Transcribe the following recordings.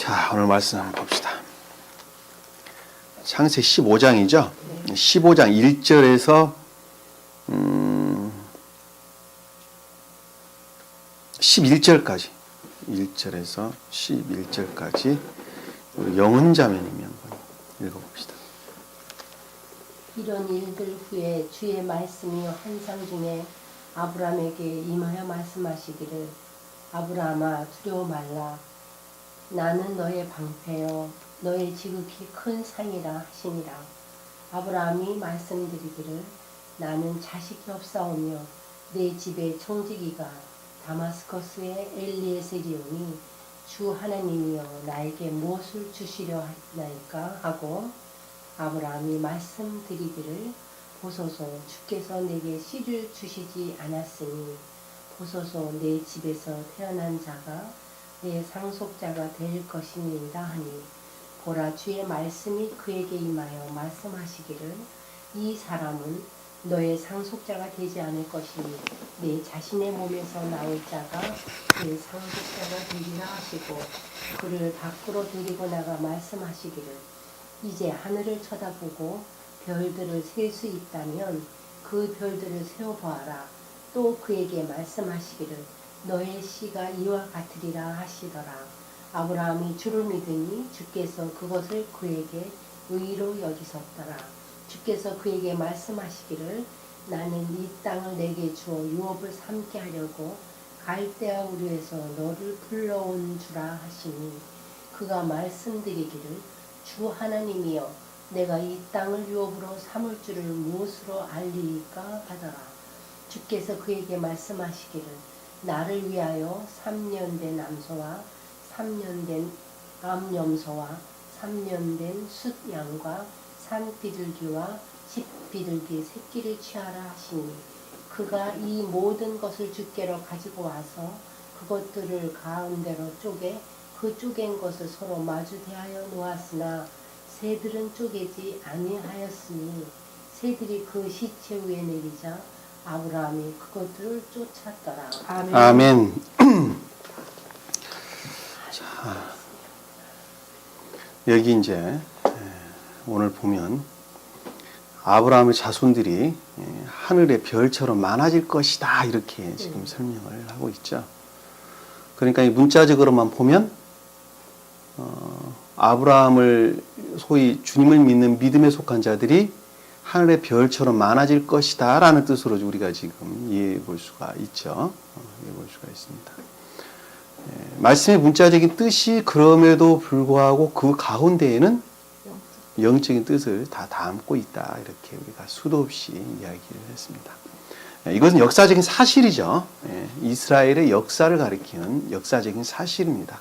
자, 오늘 말씀 한번 봅시다. 창세기 15장이죠. 15장 1절에서 11절까지 1절에서 11절까지 우리 영혼자매님이 한번 읽어봅시다. 이런 일들 후에 주의 말씀이 환상 중에 아브라함에게 임하여 말씀하시기를 아브라함아 두려워 말라 나는 너의 방패요 너의 지극히 큰 상이라 하시니라. 아브라함이 말씀드리기를 나는 자식이 없사오며 내 집에 청지기가 다마스커스의 엘리에셀이오니 주 하나님이여 나에게 무엇을 주시려 하나이까 하고 아브라함이 말씀드리기를 보소서 주께서 내게 씨를 주시지 않았으니 보소서 내 집에서 태어난 자가 내 상속자가 될 것이니이다 하니 보라 주의 말씀이 그에게 임하여 말씀하시기를 이 사람은 너의 상속자가 되지 않을 것이니 내 자신의 몸에서 나올 자가 내 상속자가 되리라 하시고 그를 밖으로 데리고 나가 말씀하시기를 이제 하늘을 쳐다보고 별들을 셀 수 있다면 그 별들을 세어보아라. 또 그에게 말씀하시기를 너의 씨가 이와 같으리라 하시더라. 아브라함이 주를 믿으니 주께서 그것을 그에게 의로 여기셨더라. 주께서 그에게 말씀하시기를 나는 이 땅을 내게 주어 유업을 삼게 하려고 갈대아 우르에서 너를 불러온 주라 하시니 그가 말씀드리기를 주 하나님이여 내가 이 땅을 유업으로 삼을 줄을 무엇으로 알리이까 하더라. 주께서 그에게 말씀하시기를 나를 위하여 3년 된 암소와 3년 된 암염소와 3년 된 숫양과 산비둘기와 집비둘기 새끼를 취하라 하시니 그가 이 모든 것을 주께로 가지고 와서 그것들을 가운데로 쪼개 그 쪼갠 것을 서로 마주 대하여 놓았으나 새들은 쪼개지 아니하였으니 새들이 그 시체 위에 내리자 아브라함이 그것들을 쫓았더라. 아멘. 아멘. 자, 여기 이제 오늘 보면 아브라함의 자손들이 하늘의 별처럼 많아질 것이다 이렇게 지금 설명을 하고 있죠. 그러니까 이 문자적으로만 보면 아브라함을 소위 주님을 믿는 믿음에 속한 자들이 하늘의 별처럼 많아질 것이다 라는 뜻으로 우리가 지금 이해해 볼 수가 있죠. 이해해 볼 수가 있습니다. 말씀의 문자적인 뜻이 그럼에도 불구하고 그 가운데에는 영적인 뜻을 다 담고 있다 이렇게 우리가 수도 없이 이야기를 했습니다. 이것은 역사적인 사실이죠. 이스라엘의 역사를 가리키는 역사적인 사실입니다.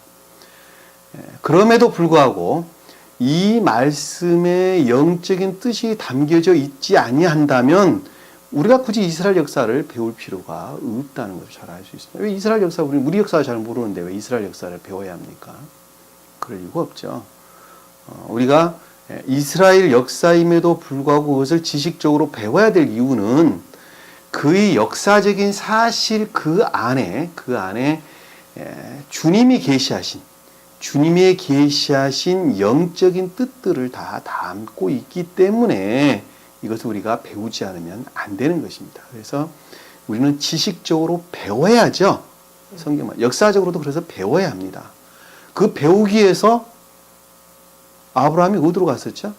그럼에도 불구하고 이 말씀에 영적인 뜻이 담겨져 있지 아니한다면 우리가 굳이 이스라엘 역사를 배울 필요가 없다는 것을 잘 알 수 있습니다. 왜 이스라엘 역사, 우리 역사 잘 모르는데 왜 이스라엘 역사를 배워야 합니까? 그럴 이유가 없죠. 우리가 이스라엘 역사임에도 불구하고 그것을 지식적으로 배워야 될 이유는 그의 역사적인 사실 그 안에 주님이 계시하신 영적인 뜻들을 다 담고 있기 때문에 이것을 우리가 배우지 않으면 안 되는 것입니다. 그래서 우리는 지식적으로 배워야죠. 성경만. 역사적으로도 그래서 배워야 합니다. 그 배우기 위해서 아브라함이 어디로 갔었죠?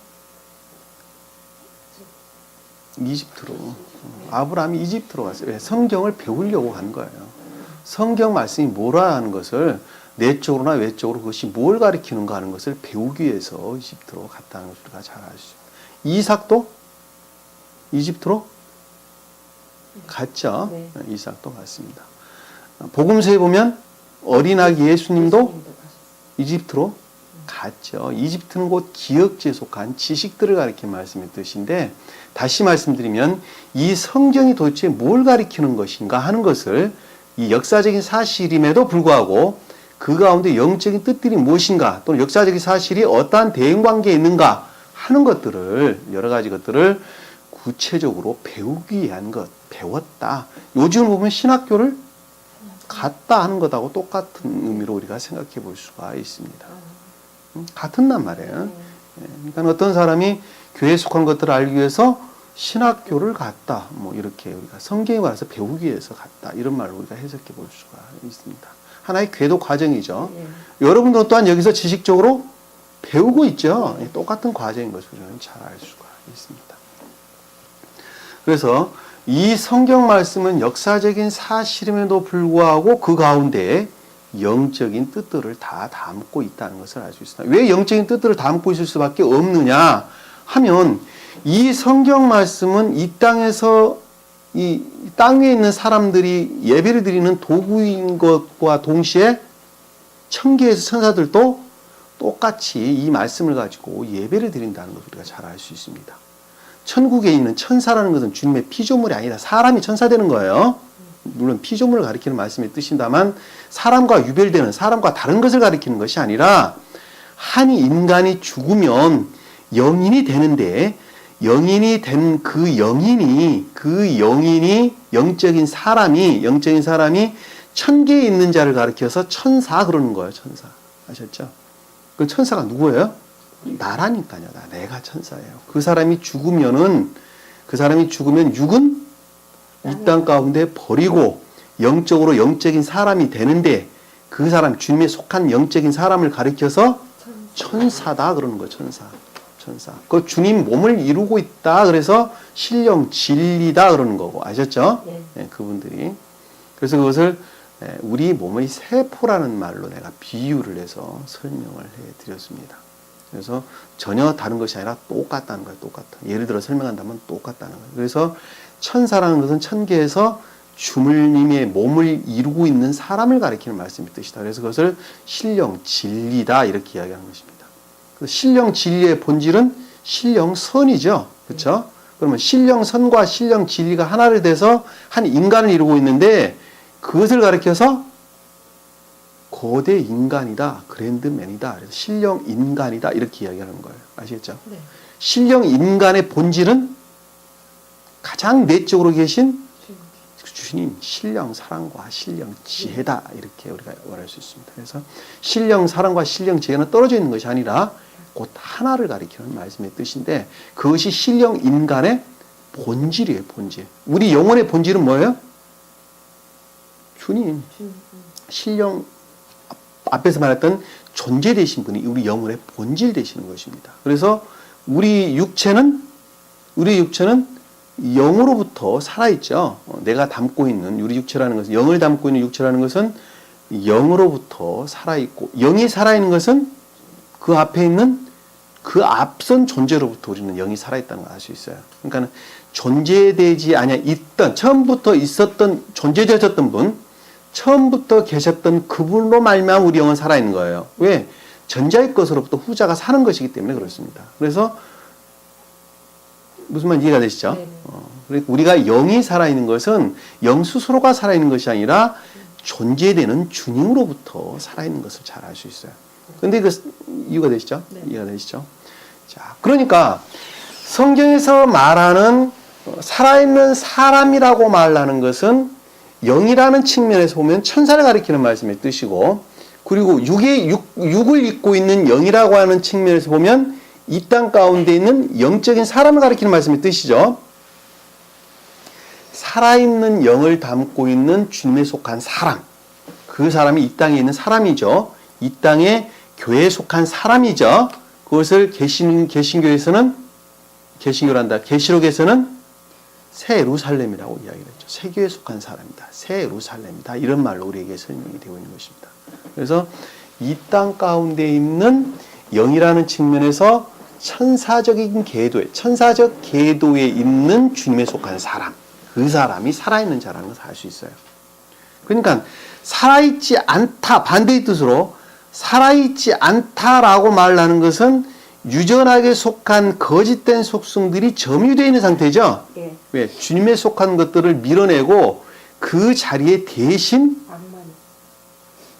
이집트로. 아브라함이 이집트로 갔어요. 성경을 배우려고 간 거예요. 성경 말씀이 뭐라는 것을 내적으로나 외적으로 그것이 뭘 가리키는가 하는 것을 배우기 위해서 이집트로 갔다는 것을 우리가 잘 알 수 있습니다. 이삭도 이집트로 갔죠. 네. 이삭도 갔습니다. 복음서에 보면 어린아기 예수님도 이집트로 갔죠. 이집트는 곧 기억지에 속한 지식들을 가리키는 말씀의 뜻인데 다시 말씀드리면 이 성경이 도대체 뭘 가리키는 것인가 하는 것을 이 역사적인 사실임에도 불구하고 그 가운데 영적인 뜻들이 무엇인가 또는 역사적인 사실이 어떠한 대응관계에 있는가 하는 것들을 여러 가지 것들을 구체적으로 배우기 위한 것, 배웠다. 요즘 보면 신학교를 갔다 하는 것하고 똑같은 의미로 우리가 생각해 볼 수가 있습니다. 같은단 말이에요. 그러니까 어떤 사람이 교회에 속한 것들을 알기 위해서 신학교를 갔다. 뭐 이렇게 우리가 성경에 와서 배우기 위해서 갔다. 이런 말로 우리가 해석해 볼 수가 있습니다. 하나의 궤도 과정이죠. 여러분도 또한 여기서 지식적으로 배우고 있죠. 똑같은 과정인 것을 우리는 잘 알 수가 있습니다. 그래서 이 성경 말씀은 역사적인 사실임에도 불구하고 그 가운데 영적인 뜻들을 다 담고 있다는 것을 알 수 있습니다. 왜 영적인 뜻들을 담고 있을 수밖에 없느냐 하면 이 성경 말씀은 이 땅에서 이 땅 위에 있는 사람들이 예배를 드리는 도구인 것과 동시에 천계에서 천사들도 똑같이 이 말씀을 가지고 예배를 드린다는 것을 우리가 잘 알 수 있습니다. 천국에 있는 천사라는 것은 주님의 피조물이 아니라 사람이 천사 되는 거예요. 물론 피조물을 가리키는 말씀의 뜻입니다만 사람과 유별되는 사람과 다른 것을 가리키는 것이 아니라 한 인간이 죽으면 영인이 되는데 영인이 된 그 영인이 영적인 사람이 천계에 있는 자를 가리켜서 천사 그러는 거예요. 천사. 아셨죠? 그 천사가 누구예요? 나라니까요. 내가 천사예요. 그 사람이 죽으면 육은 이 땅 가운데 버리고 영적으로 영적인 사람이 되는데 그 사람 주님에 속한 영적인 사람을 가리켜서 천사다 그러는 거예요. 천사. 그 주님 몸을 이루고 있다. 그래서 신령 진리다 그러는 거고 아셨죠? 네, 그분들이. 그래서 그것을 우리 몸의 세포라는 말로 내가 비유를 해서 설명을 해드렸습니다. 그래서 전혀 다른 것이 아니라 똑같다는 거예요. 똑같다. 예를 들어 설명한다면 똑같다는 거예요. 그래서 천사라는 것은 천계에서 주님의 몸을 이루고 있는 사람을 가리키는 말씀의 뜻이다. 그래서 그것을 신령 진리다 이렇게 이야기하는 것입니다. 신령 진리의 본질은 신령 선이죠. 그렇죠? 그러면 신령 선과 신령 진리가 하나를 돼서 한 인간을 이루고 있는데 그것을 가리켜서 거대 인간이다, 그랜드맨이다, 그래서 신령 인간이다 이렇게 이야기하는 거예요. 아시겠죠? 네. 신령 인간의 본질은 가장 내적으로 계신 주님, 신령 사랑과 신령 지혜다 이렇게 우리가 말할 수 있습니다. 그래서 신령 사랑과 신령 지혜는 떨어져 있는 것이 아니라 곧 하나를 가리키는 말씀의 뜻인데 그것이 신령 인간의 본질이에요. 본질. 우리 영혼의 본질은 뭐예요? 주님. 신령 앞에서 말했던 존재 되신 분이 우리 영혼의 본질 되시는 것입니다. 그래서 우리 육체는 영으로부터 살아있죠. 내가 담고 있는 우리 육체라는 것은 영을 담고 있는 육체라는 것은 영으로부터 살아있고 영이 살아있는 것은 그 앞에 있는 그 앞선 존재로부터 우리는 영이 살아있다는 걸 알 수 있어요. 그러니까 존재되지 있던 처음부터 있었던 존재되셨던 분 처음부터 계셨던 그분으로 말미암아 우리 영은 살아있는 거예요. 왜? 전자의 것으로부터 후자가 사는 것이기 때문에 그렇습니다. 그래서 무슨 말 이해가 되시죠? 그러니까 우리가 영이 살아있는 것은 영 스스로가 살아있는 것이 아니라 존재되는 주님으로부터 살아있는 것을 잘 알 수 있어요. 근데 그 이유가 되시죠? 네. 이해가 되시죠? 자, 그러니까 성경에서 말하는 살아있는 사람이라고 말하는 것은 영이라는 측면에서 보면 천사를 가리키는 말씀의 뜻이고 그리고 육을 입고 있는 영이라고 하는 측면에서 보면 이 땅 가운데 있는 영적인 사람을 가리키는 말씀의 뜻이죠. 살아있는 영을 담고 있는 주님에 속한 사람. 그 사람이 이 땅에 있는 사람이죠. 이 땅에 교회에 속한 사람이죠. 그것을 개신교에서는 계시록에서는 새 예루살렘이라고 이야기를 했죠. 세교에 속한 사람이다. 새 예루살렘이다. 이런 말로 우리에게 설명이 되고 있는 것입니다. 그래서 이 땅 가운데 있는 영이라는 측면에서 천사적 궤도에 있는 주님에 속한 사람. 그 사람이 살아있는 자라는 것을 알 수 있어요. 그러니까 살아있지 않다. 반대의 뜻으로 살아있지 않다라고 말하는 것은 유전하게 속한 거짓된 속성들이 점유되어 있는 상태죠. 네. 왜? 주님에 속한 것들을 밀어내고 그 자리에 대신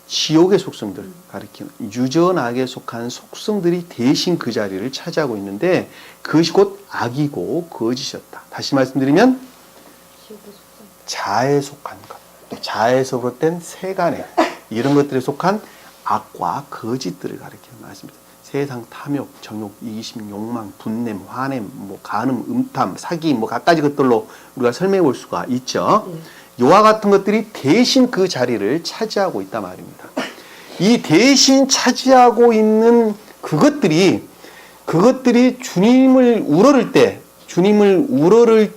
지옥의 속성들 가리키는 유전하게 속한 속성들이 대신 그 자리를 차지하고 있는데 그것이 곧 악이고 거짓이었다. 다시 말씀드리면 자아에 속한 것, 또 자아에서 비롯된 세간에 이런 것들에 속한 악과 거짓들을 가리켜 말씀입니다. 세상 탐욕, 정욕, 이기심, 욕망, 분냄, 화냄, 뭐 간음, 음탐, 사기, 뭐 갖가지 것들로 우리가 설명해 볼 수가 있죠. 이와 같은 것들이 대신 그 자리를 차지하고 있단 말입니다. 이 대신 차지하고 있는 그것들이 주님을 우러를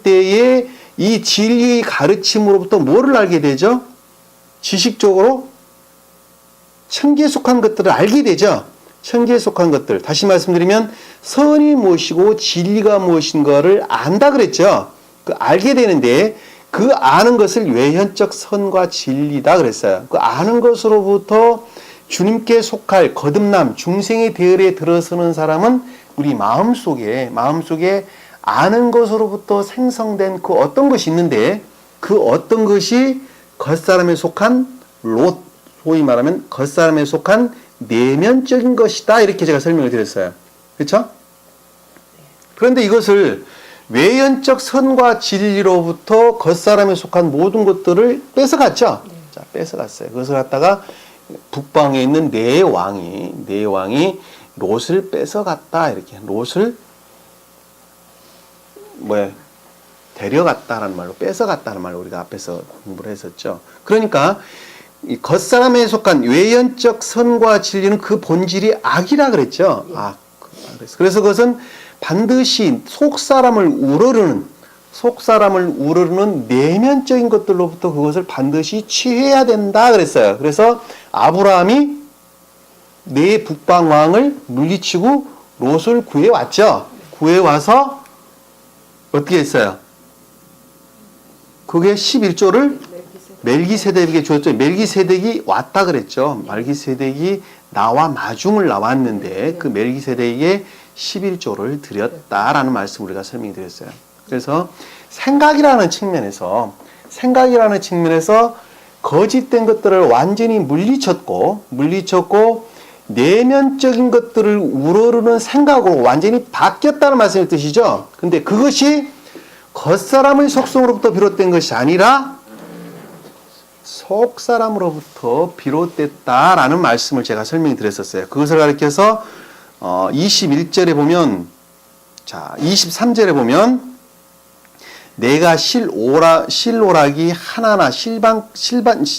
때에 이 진리의 가르침으로부터 뭐를 알게 되죠? 지식적으로 천지에 속한 것들을 알게 되죠. 천지에 속한 것들. 다시 말씀드리면 선이 무엇이고 진리가 무엇인가를 안다 그랬죠. 그 알게 되는데 그 아는 것을 외현적 선과 진리다 그랬어요. 그 아는 것으로부터 주님께 속할 거듭남, 중생의 대열에 들어서는 사람은 우리 마음속에 아는 것으로부터 생성된 그 어떤 것이 있는데 그 어떤 것이 겉사람에 속한 롯, 소위 말하면 겉사람에 속한 내면적인 것이다. 이렇게 제가 설명을 드렸어요. 그렇죠? 그런데 이것을 외연적 선과 진리로부터 겉사람에 속한 모든 것들을 뺏어갔죠. 자, 뺏어갔어요. 그것을 갖다가 북방에 있는 네 왕이 롯을 뺏어갔다. 이렇게 롯을 데려갔다라는 말로 뺏어갔다는 말로 우리가 앞에서 공부를 했었죠. 그러니까 이 겉사람에 속한 외연적 선과 진리는 그 본질이 악이라 그랬죠. 악. 그래서 그것은 반드시 속사람을 우러르는 내면적인 것들로부터 그것을 반드시 취해야 된다 그랬어요. 그래서 아브라함이 네 북방 왕을 물리치고 롯을 구해왔죠. 구해와서 어떻게 했어요? 그게 11조를 멜기세덱에게 주었죠. 멜기세덱이 왔다 그랬죠. 멜기세덱이 나와 마중을 나왔는데 그 멜기세덱에게 11조를 드렸다라는 말씀을 우리가 설명해 드렸어요. 그래서 생각이라는 측면에서 거짓된 것들을 완전히 물리쳤고 내면적인 것들을 우러르는 생각으로 완전히 바뀌었다는 말씀의 뜻이죠. 근데 그것이 겉사람의 속성으로부터 비롯된 것이 아니라 속사람으로부터 비롯됐다라는 말씀을 제가 설명드렸었어요. 그것을 가리켜서 21절에 보면, 자 23절에 보면 내가 실오락이 하나나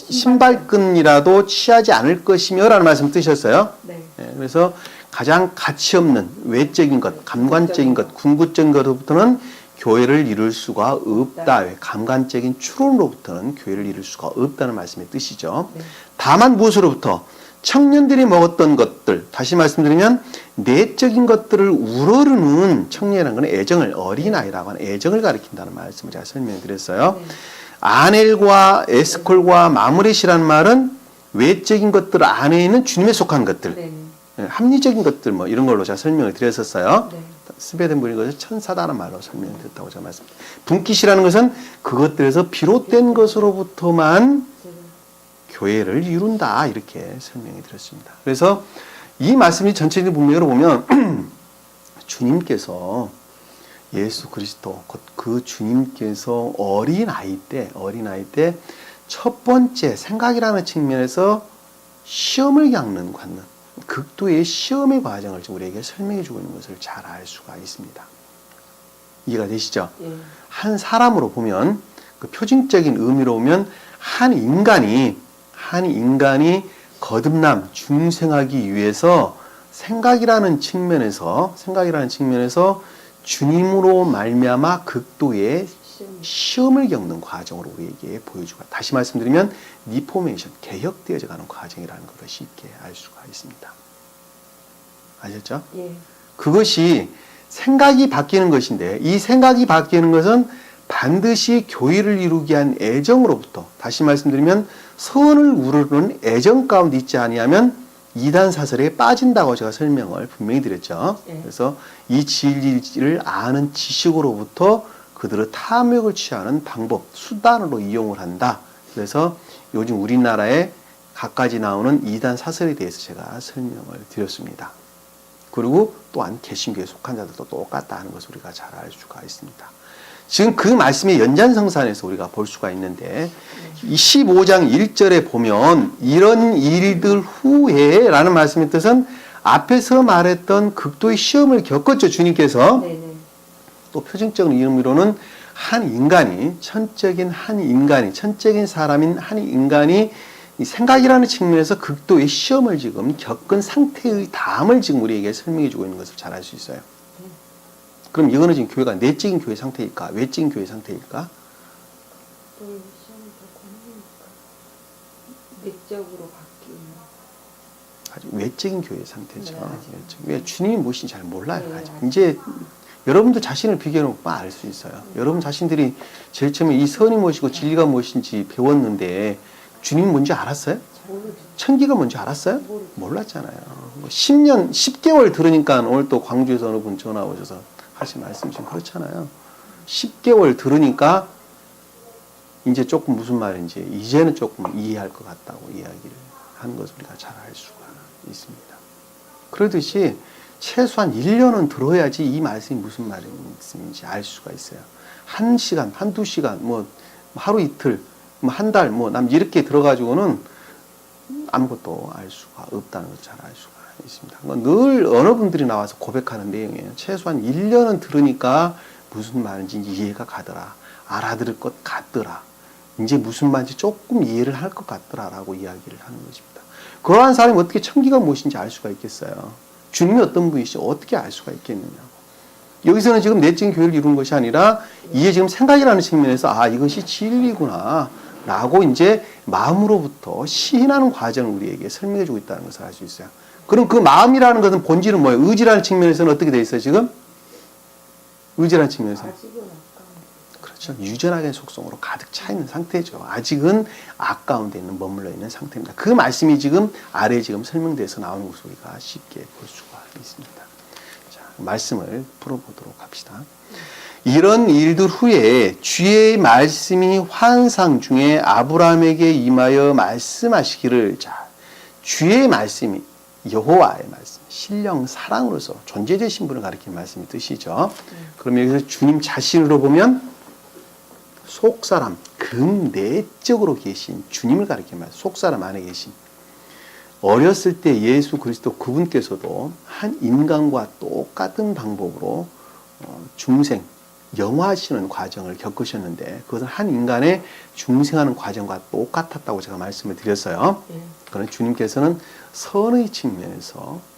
신발끈이라도 취하지 않을 것이며 라는 말씀 뜨셨어요. 네. 그래서 가장 가치 없는 외적인 것, 감관적인 것, 궁극적인 것으로부터는 교회를 이룰 수가 없다. 감관적인 추론으로부터는 교회를 이룰 수가 없다는 말씀의 뜻이죠. 네. 다만 무엇으로부터? 청년들이 먹었던 것들, 다시 말씀드리면 내적인 것들을 우러르는 청년이라는 건 애정을, 어린아이라고 하는 애정을 가리킨다는 말씀을 제가 설명드렸어요. 네. 아넬과 에스콜과 마므렛이라는 말은 외적인 것들 안에 있는 주님에 속한 것들, 네. 합리적인 것들 뭐 이런 걸로 제가 설명을 드렸었어요. 네. 스베덴 부인 것을 천사다는 말로 설명을 드렸다고 제가 말씀드렸습니다. 분깃이라는 것은 그것들에서 비롯된 것으로부터만 교회를 이룬다 이렇게 설명해 드렸습니다. 그래서 이 말씀이 전체적인 문맥으로 보면 주님께서 예수 그리스도 곧 그 주님께서 어린아이 때 첫 번째 생각이라는 측면에서 시험을 겪는 극도의 시험의 과정을 우리에게 설명해 주고 있는 것을 잘 알 수가 있습니다. 이해가 되시죠? 예. 한 사람으로 보면 그 표징적인 의미로 보면 한 인간이 거듭남, 중생하기 위해서 생각이라는 측면에서 주님으로 말미암아 극도의 시험을 겪는 과정으로 우리에게 보여주고, 다시 말씀드리면 리포메이션, 개혁되어져 가는 과정이라는 것을 쉽게 알 수가 있습니다. 아셨죠? 예. 그것이 생각이 바뀌는 것인데 이 생각이 바뀌는 것은 반드시 교회를 이루기 위한 애정으로부터, 다시 말씀드리면 선을 우러르는 애정 가운데 있지 아니하면 이단 사설에 빠진다고 제가 설명을 분명히 드렸죠. 예. 그래서 이 진리를 아는 지식으로부터 그들의 탐욕을 취하는 방법, 수단으로 이용을 한다. 그래서 요즘 우리나라에 갖가지 나오는 이단 사설에 대해서 제가 설명을 드렸습니다. 그리고 또한 개신교에 속한 자들도 똑같다 하는 것을 우리가 잘 알 수가 있습니다. 지금 그 말씀의 연장성산에서 우리가 볼 수가 있는데 15장 1절에 보면 이런 일들 후에 라는 말씀의 뜻은 앞에서 말했던 극도의 시험을 겪었죠. 주님께서. 네네. 또 표징적인 의미로는 한 인간이 천적인 사람인 한 인간이 이 생각이라는 측면에서 극도의 시험을 지금 겪은 상태의 담을 지금 우리에게 설명해 주고 있는 것을 잘 알 수 있어요. 그럼 이거는 지금 교회가 내적인 교회 상태일까? 외적인 교회 상태일까? 또 시험을 겪고 하니까 내적으로 바뀌는. 아주 외적인 교회 상태죠. 네, 맞아요. 왜 주님이 무엇인지 잘 몰라요. 네, 아직. 맞아요. 이제 여러분도 자신을 비교해놓고 알 수 있어요. 여러분 자신들이 제일 처음에 이 선이 무엇이고 진리가 무엇인지 배웠는데 주님이 뭔지 알았어요? 모르죠. 천기가 뭔지 알았어요? 모르죠. 몰랐잖아요. 뭐 10년, 10개월 들으니까 오늘 또 광주에서 어느 분 전화 오셔서 하신 말씀 지금 그렇잖아요. 10개월 들으니까 이제 조금 무슨 말인지 이제는 조금 이해할 것 같다고 이야기를 하는 것을 우리가 잘 알 수가 있습니다. 그러듯이 최소한 1년은 들어야지 이 말씀이 무슨 말씀인지 알 수가 있어요. 1시간, 한두 시간, 뭐 하루 이틀, 뭐 한 달, 뭐 남 이렇게 들어가지고는 아무것도 알 수가 없다는 걸 잘 알 수가 있습니다. 늘 어느 분들이 나와서 고백하는 내용이에요. 최소한 1년은 들으니까 무슨 말인지 이해가 가더라. 알아들을 것 같더라. 이제 무슨 말인지 조금 이해를 할 것 같더라라고 이야기를 하는 것입니다. 그러한 사람이 어떻게 천기가 무엇인지 알 수가 있겠어요? 주님이 어떤 분이시지 어떻게 알 수가 있겠느냐고. 여기서는 지금 내적인 교회를 이루는 것이 아니라 이게 지금 생각이라는 측면에서 아 이것이 진리구나 라고 이제 마음으로부터 시인하는 과정을 우리에게 설명해 주고 있다는 것을 알 수 있어요. 그럼 그 마음이라는 것은 본질은 뭐예요? 의지라는 측면에서는 어떻게 돼 있어요 지금? 의지라는 측면에서 아직은 아까운. 그렇죠. 유전하게 속성으로 가득 차 있는 상태죠. 아직은 아까운 데 있는 머물러 있는 상태입니다. 그 말씀이 지금 아래에 지금 설명돼서 나오는 것을 우리가 쉽게 볼 수가 있습니다. 자, 말씀을 풀어보도록 합시다. 이런 일들 후에 주의 말씀이 환상 중에 아브라함에게 임하여 말씀하시기를 자, 주의 말씀이 여호와의 말씀, 신령 사랑으로서 존재되신 분을 가리키는 말씀이 뜻이죠. 그럼 여기서 주님 자신으로 보면 속사람, 극내적으로 계신 주님을 가리키는 말씀, 속사람 안에 계신 어렸을 때 예수 그리스도 그분께서도 한 인간과 똑같은 방법으로 중생, 영화하시는 과정을 겪으셨는데 그것은 한 인간의 중생하는 과정과 똑같았다고 제가 말씀을 드렸어요. 그러나 주님께서는 선의 측면에서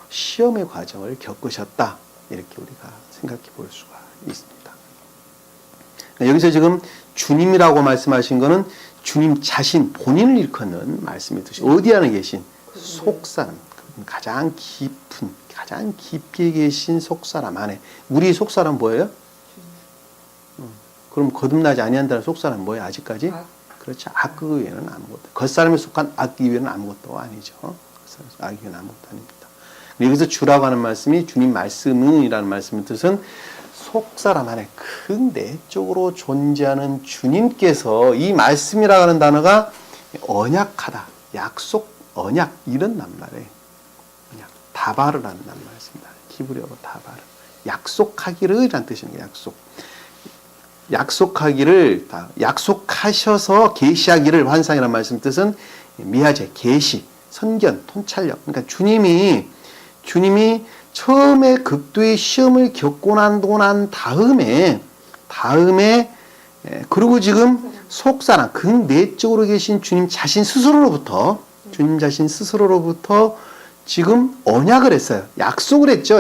시험의 과정을 겪으셨다. 이렇게 우리가 생각해 볼 수가 있습니다. 여기서 지금 주님이라고 말씀하신 것은 주님 자신 본인을 일컫는 말씀의 뜻이 어디 안에 계신 속사람, 가장 깊은 가장 깊게 계신 속사람 안에 우리 속사람 뭐예요? 그럼 거듭나지 아니한다는 속사람 뭐예요? 아직까지? 그렇죠. 악 이외에는 아무것도. 겉사람에 속한 악 이외에는 아무것도 아니죠. 악 이외에는 아무것도 아닙니다. 여기서 주라고 하는 말씀이 주님 말씀이라는 말씀의 뜻은 속사람 안에 큰 내적으로 존재하는 주님께서 이 말씀이라고 하는 단어가 언약하다, 약속, 언약 이런 낱말에 다바르라는 낱말을 씁니다. 히브리어로 다바르. 약속하기를이라는 뜻입니다. 약속. 약속하기를 약속하셔서 계시하기를 환상이라는 말씀 뜻은 미하제, 계시, 선견, 통찰력. 그러니까 주님이 처음에 극도의 시험을 겪고 난 다음에 그리고 지금 속사람, 극내적으로 계신 주님 자신 스스로로부터 지금 언약을 했어요. 약속을 했죠.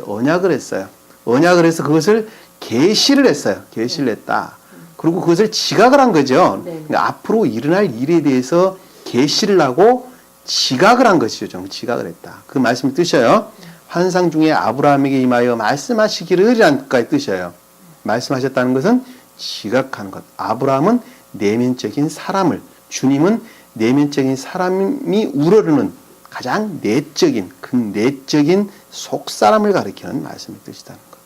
언약을 했어요. 언약을 해서 그것을 계시를 했어요. 계시를 했다. 그리고 그것을 지각을 한 거죠. 그러니까 앞으로 일어날 일에 대해서 계시를 하고 지각을 한 것이죠. 좀 지각을 했다. 그 말씀을 뜻이에요. 환상 중에 아브라함에게 임하여 말씀하시기를이라는 것까지 뜻이에요. 말씀하셨다는 것은 지각하는 것. 아브라함은 내면적인 사람을, 주님은 내면적인 사람이 우러르는 가장 내적인, 극내적인 속사람을 가리키는 말씀의 뜻이라는 것.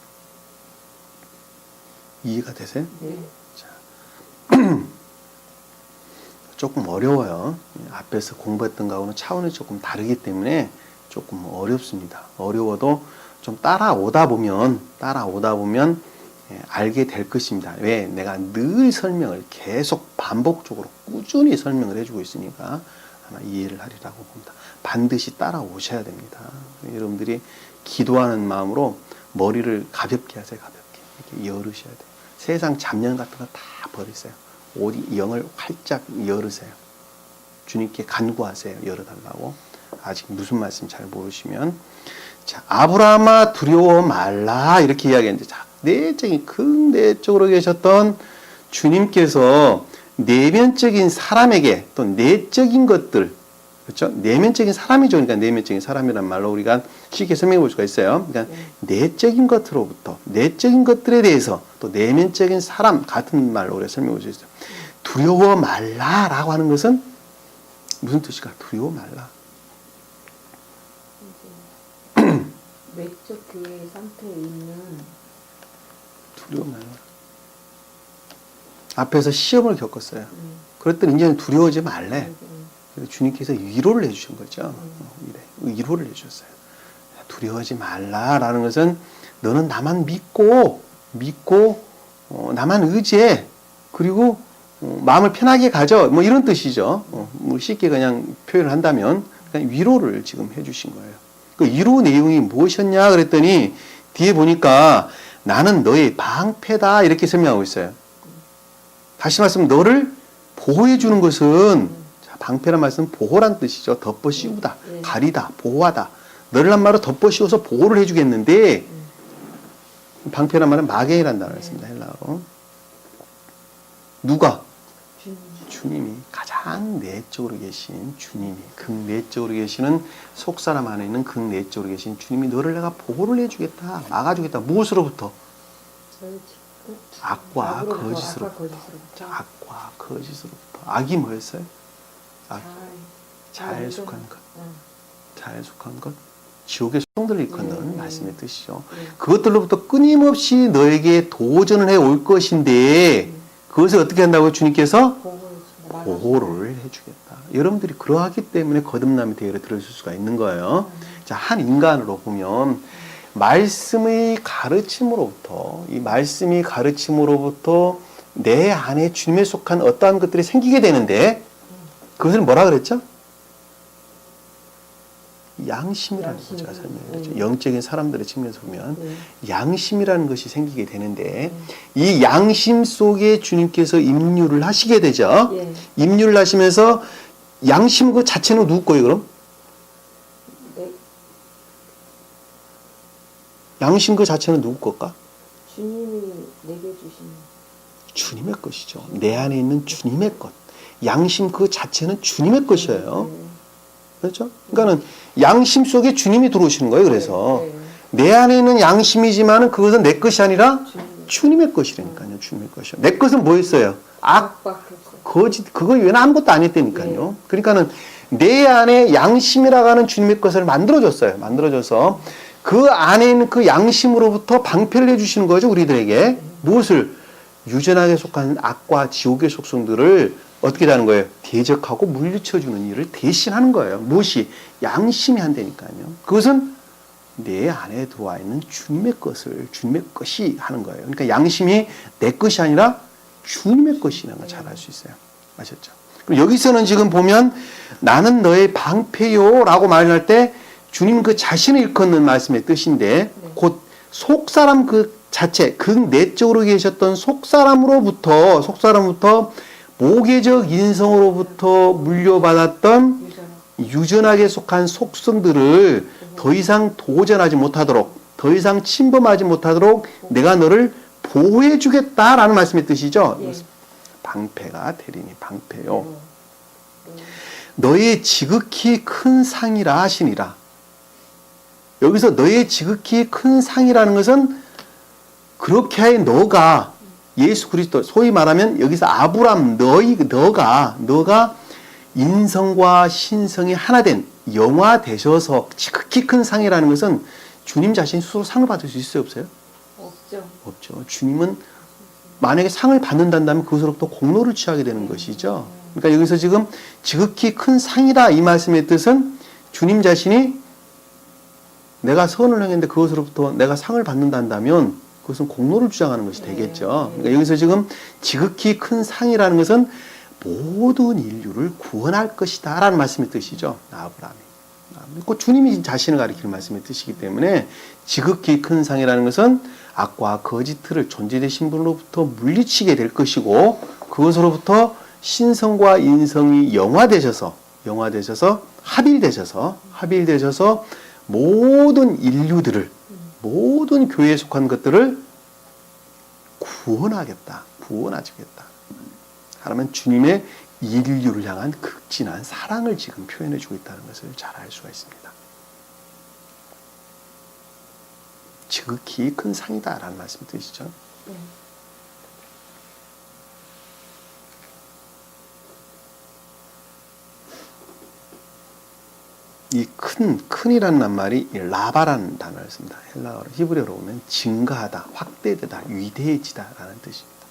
이해가 되세요? 네. 자, 조금 어려워요. 앞에서 공부했던 거하고는 차원이 조금 다르기 때문에 조금 어렵습니다. 어려워도 좀 따라오다 보면 알게 될 것입니다. 왜? 내가 늘 설명을 계속 반복적으로 꾸준히 설명을 해주고 있으니까 아마 이해를 하리라고 봅니다. 반드시 따라오셔야 됩니다. 여러분들이 기도하는 마음으로 머리를 가볍게 하세요. 가볍게. 이렇게 열으셔야 돼요. 세상 잡념 같은 거 다 버리세요. 오직 영을 활짝 열으세요. 주님께 간구하세요. 열어달라고. 아직 무슨 말씀 잘 모르시면 자, 아브라함아 두려워 말라 이렇게 이야기했는데 자, 내적인 극내적으로 계셨던 주님께서 내면적인 사람에게 또 내적인 것들 그렇죠? 내면적인 사람이죠. 그러니까 내면적인 사람이란 말로 우리가 쉽게 설명해 볼 수가 있어요. 그러니까 내적인 것으로부터 내적인 것들에 대해서 또 내면적인 사람 같은 말로 우리가 설명해 볼 수 있어요. 두려워 말라라고 하는 것은 무슨 뜻일까? 두려워 말라. 외적 교회 상태에 있는 두려워 말라. 앞에서 시험을 겪었어요. 그랬더니 이제는 두려워하지 말래. 그래서 주님께서 위로를 해주신 거죠. 위로를 해주셨어요. 두려워하지 말라라는 것은 너는 나만 믿고 나만 의지해. 그리고 마음을 편하게 가져. 뭐 이런 뜻이죠. 뭐 쉽게 그냥 표현을 한다면 그냥 위로를 지금 해주신 거예요. 그 위로 내용이 무엇이었냐 그랬더니 뒤에 보니까 나는 너의 방패다 이렇게 설명하고 있어요. 다시 말씀 너를 보호해 주는 것은 방패란 말씀은 보호란 뜻이죠. 덮어 씌우다, 가리다, 보호하다. 너를 한 말로 덮어 씌워서 보호를 해주겠는데 방패란 말은 마겐이라는 단어를 씁니다. 헬라어로. 누가? 주님이 가장 내적으로 계신 주님이 극내적으로 계시는 속사람 안에 있는 극내적으로 계신 주님이 너를 내가 보호를 해주겠다. 막아주겠다. 무엇으로부터? 악과 거짓으로부터. 악과 거짓으로부터. 악이 뭐였어요? 자에 속한 것. 자에 속한 것. 지옥의 소동들을 일컫는 말씀의 뜻이죠. 그것들로부터 끊임없이 너에게 도전을 해올 것인데 그것을 어떻게 한다고요? 주님께서 보호를 해주겠다. 여러분들이 그러하기 때문에 거듭남의 대회를 들으실 수가 있는 거예요. 자, 한 인간으로 보면 말씀의 가르침으로부터 이 말씀이 가르침으로부터 내 안에 주님에 속한 어떠한 것들이 생기게 되는데 그것을 뭐라 그랬죠? 양심이라는 거 제가 설명했죠. 영적인 사람들의 측면에서 보면 양심이라는 것이 생기게 되는데 이 양심 속에 주님께서 임류를 하시게 되죠. 임류를 하시면서 양심 그 자체는 누구 거예요 그럼? 양심 그 자체는 누구 걸까? 주님이 내게 주신 주님의 것이죠. 내 안에 있는 주님의 것. 양심 그 자체는 주님의 것이에요. 그렇죠? 그러니까는 양심 속에 주님이 들어오시는 거예요. 그래서 내 안에 있는 양심이지만은 그것은 내 것이 아니라 주님의 것이라니까요. 주님의 것이요. 내 것은 뭐였어요? 악, 거짓, 그거 외에는 아무것도 아니었다니까요. 그러니까는 내 안에 양심이라고 하는 주님의 것을 만들어줬어요. 만들어줘서 그 안에 있는 그 양심으로부터 방패를 해주시는 거죠. 우리들에게. 무엇을? 유전하게 속한 악과 지옥의 속성들을 어떻게 하는 거예요? 대적하고 물리쳐주는 일을 대신하는 거예요. 무엇이? 양심이 한다니까요. 그것은 내 안에 들어와 있는 주님의 것을 주님의 것이 하는 거예요. 그러니까 양심이 내 것이 아니라 주님의 것이라는 걸 잘 알 수 있어요. 아셨죠? 그럼 여기서는 지금 보면 나는 너의 방패요 라고 말할 때 주님 그 자신을 일컫는 말씀의 뜻인데 곧 속사람 그 자체 그 내적으로 계셨던 속사람으로부터 모계적 인성으로부터 물려받았던 유전하게 속한 속성들을 더 이상 도전하지 못하도록 더 이상 침범하지 못하도록 내가 너를 보호해 주겠다라는 말씀의 뜻이죠. 방패가 되리니 방패요. 너의 지극히 큰 상이라 하시니라. 여기서 너의 지극히 큰 상이라는 것은 그렇게 하여 너가 예수 그리스도 소위 말하면 여기서 아브람 너가 인성과 신성이 하나 된 영화 되셔서 지극히 큰 상이라는 것은 주님 자신이 스스로 상을 받을 수 있어요 없어요? 없죠. 주님은 만약에 상을 받는다면 그것으로부터 공로를 취하게 되는 것이죠. 그러니까 여기서 지금 지극히 큰 상이다 이 말씀의 뜻은 주님 자신이 내가 선을 행했는데 그것으로부터 내가 상을 받는다면 그것은 공로를 주장하는 것이 되겠죠. 그러니까 여기서 지금 지극히 큰 상이라는 것은 모든 인류를 구원할 것이다 라는 말씀의 뜻이죠. 아브라함이. 그 주님이 자신을 가리키는 말씀의 뜻이기 때문에 지극히 큰 상이라는 것은 악과 거짓을 존재되신 분으로부터 물리치게 될 것이고 그것으로부터 신성과 인성이 영화되셔서 합일되셔서 모든 인류들을 모든 교회에 속한 것들을 구원하겠다. 하나님은 주님의 인류를 향한 극진한 사랑을 지금 표현해주고 있다는 것을 잘 알 수가 있습니다. 지극히 큰 상이다라는 말씀이 뜻이죠. 네. 이 큰이라는 말이 라바라는 단어를 씁니다. 헬라어로, 히브리어로 보면 증가하다, 확대되다, 위대해지다라는 뜻입니다.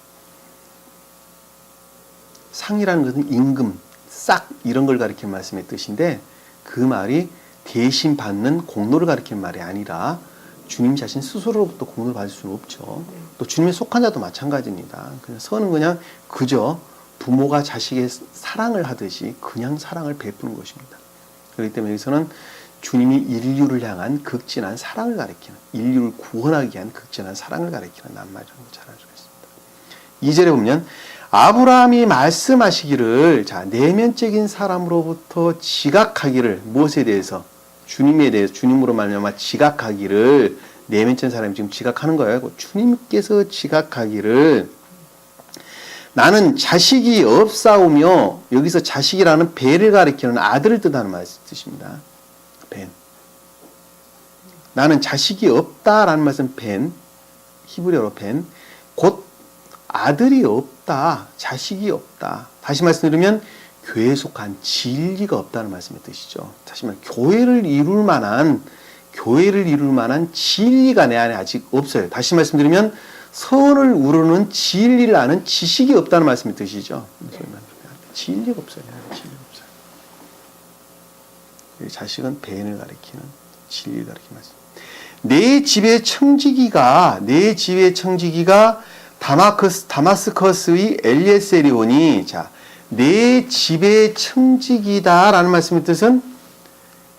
상이라는 것은 임금, 싹 이런 걸 가리키는 말씀의 뜻인데 그 말이 대신 받는 공로를 가리키는 말이 아니라 주님 자신 스스로로부터 공로를 받을 수는 없죠. 또 주님에 속한 자도 마찬가지입니다. 그냥 선은 그냥 그저 부모가 자식의 사랑을 하듯이 그냥 사랑을 베푸는 것입니다. 그렇기 때문에 여기서는 주님이 인류를 향한 극진한 사랑을 가리키는, 인류를 구원하기 위한 극진한 사랑을 가리키는 낱말이라는 걸 잘 알 수가 있습니다. 2절에 보면 아브라함이 말씀하시기를, 자, 내면적인 사람으로부터 지각하기를, 무엇에 대해서? 주님에 대해서, 주님으로 말미암아 지각하기를, 내면적인 사람이 지금 지각하는 거예요. 주님께서 지각하기를, 나는 자식이 없사오며, 여기서 자식이라는 벤을 가리키는 아들을 뜻하는 뜻입니다. 벤. 나는 자식이 없다라는 말씀 벤, 히브리어로 벤, 곧 아들이 없다, 자식이 없다. 다시 말씀드리면 교회에 속한 진리가 없다는 말씀의 뜻이죠. 다시 말해 교회를 이룰 만한 진리가 내 안에 아직 없어요. 다시 말씀드리면 선을 우러는 진리를 아는 지식이 없다는 말씀의 뜻이죠. 진리가 없어요. 자식은 벤을 가리키는, 진리를 가리키는 말씀. 내 집의 청지기가 다마스커스의 엘리에셀이 오니, 자, 내 집의 청지기다라는 말씀의 뜻은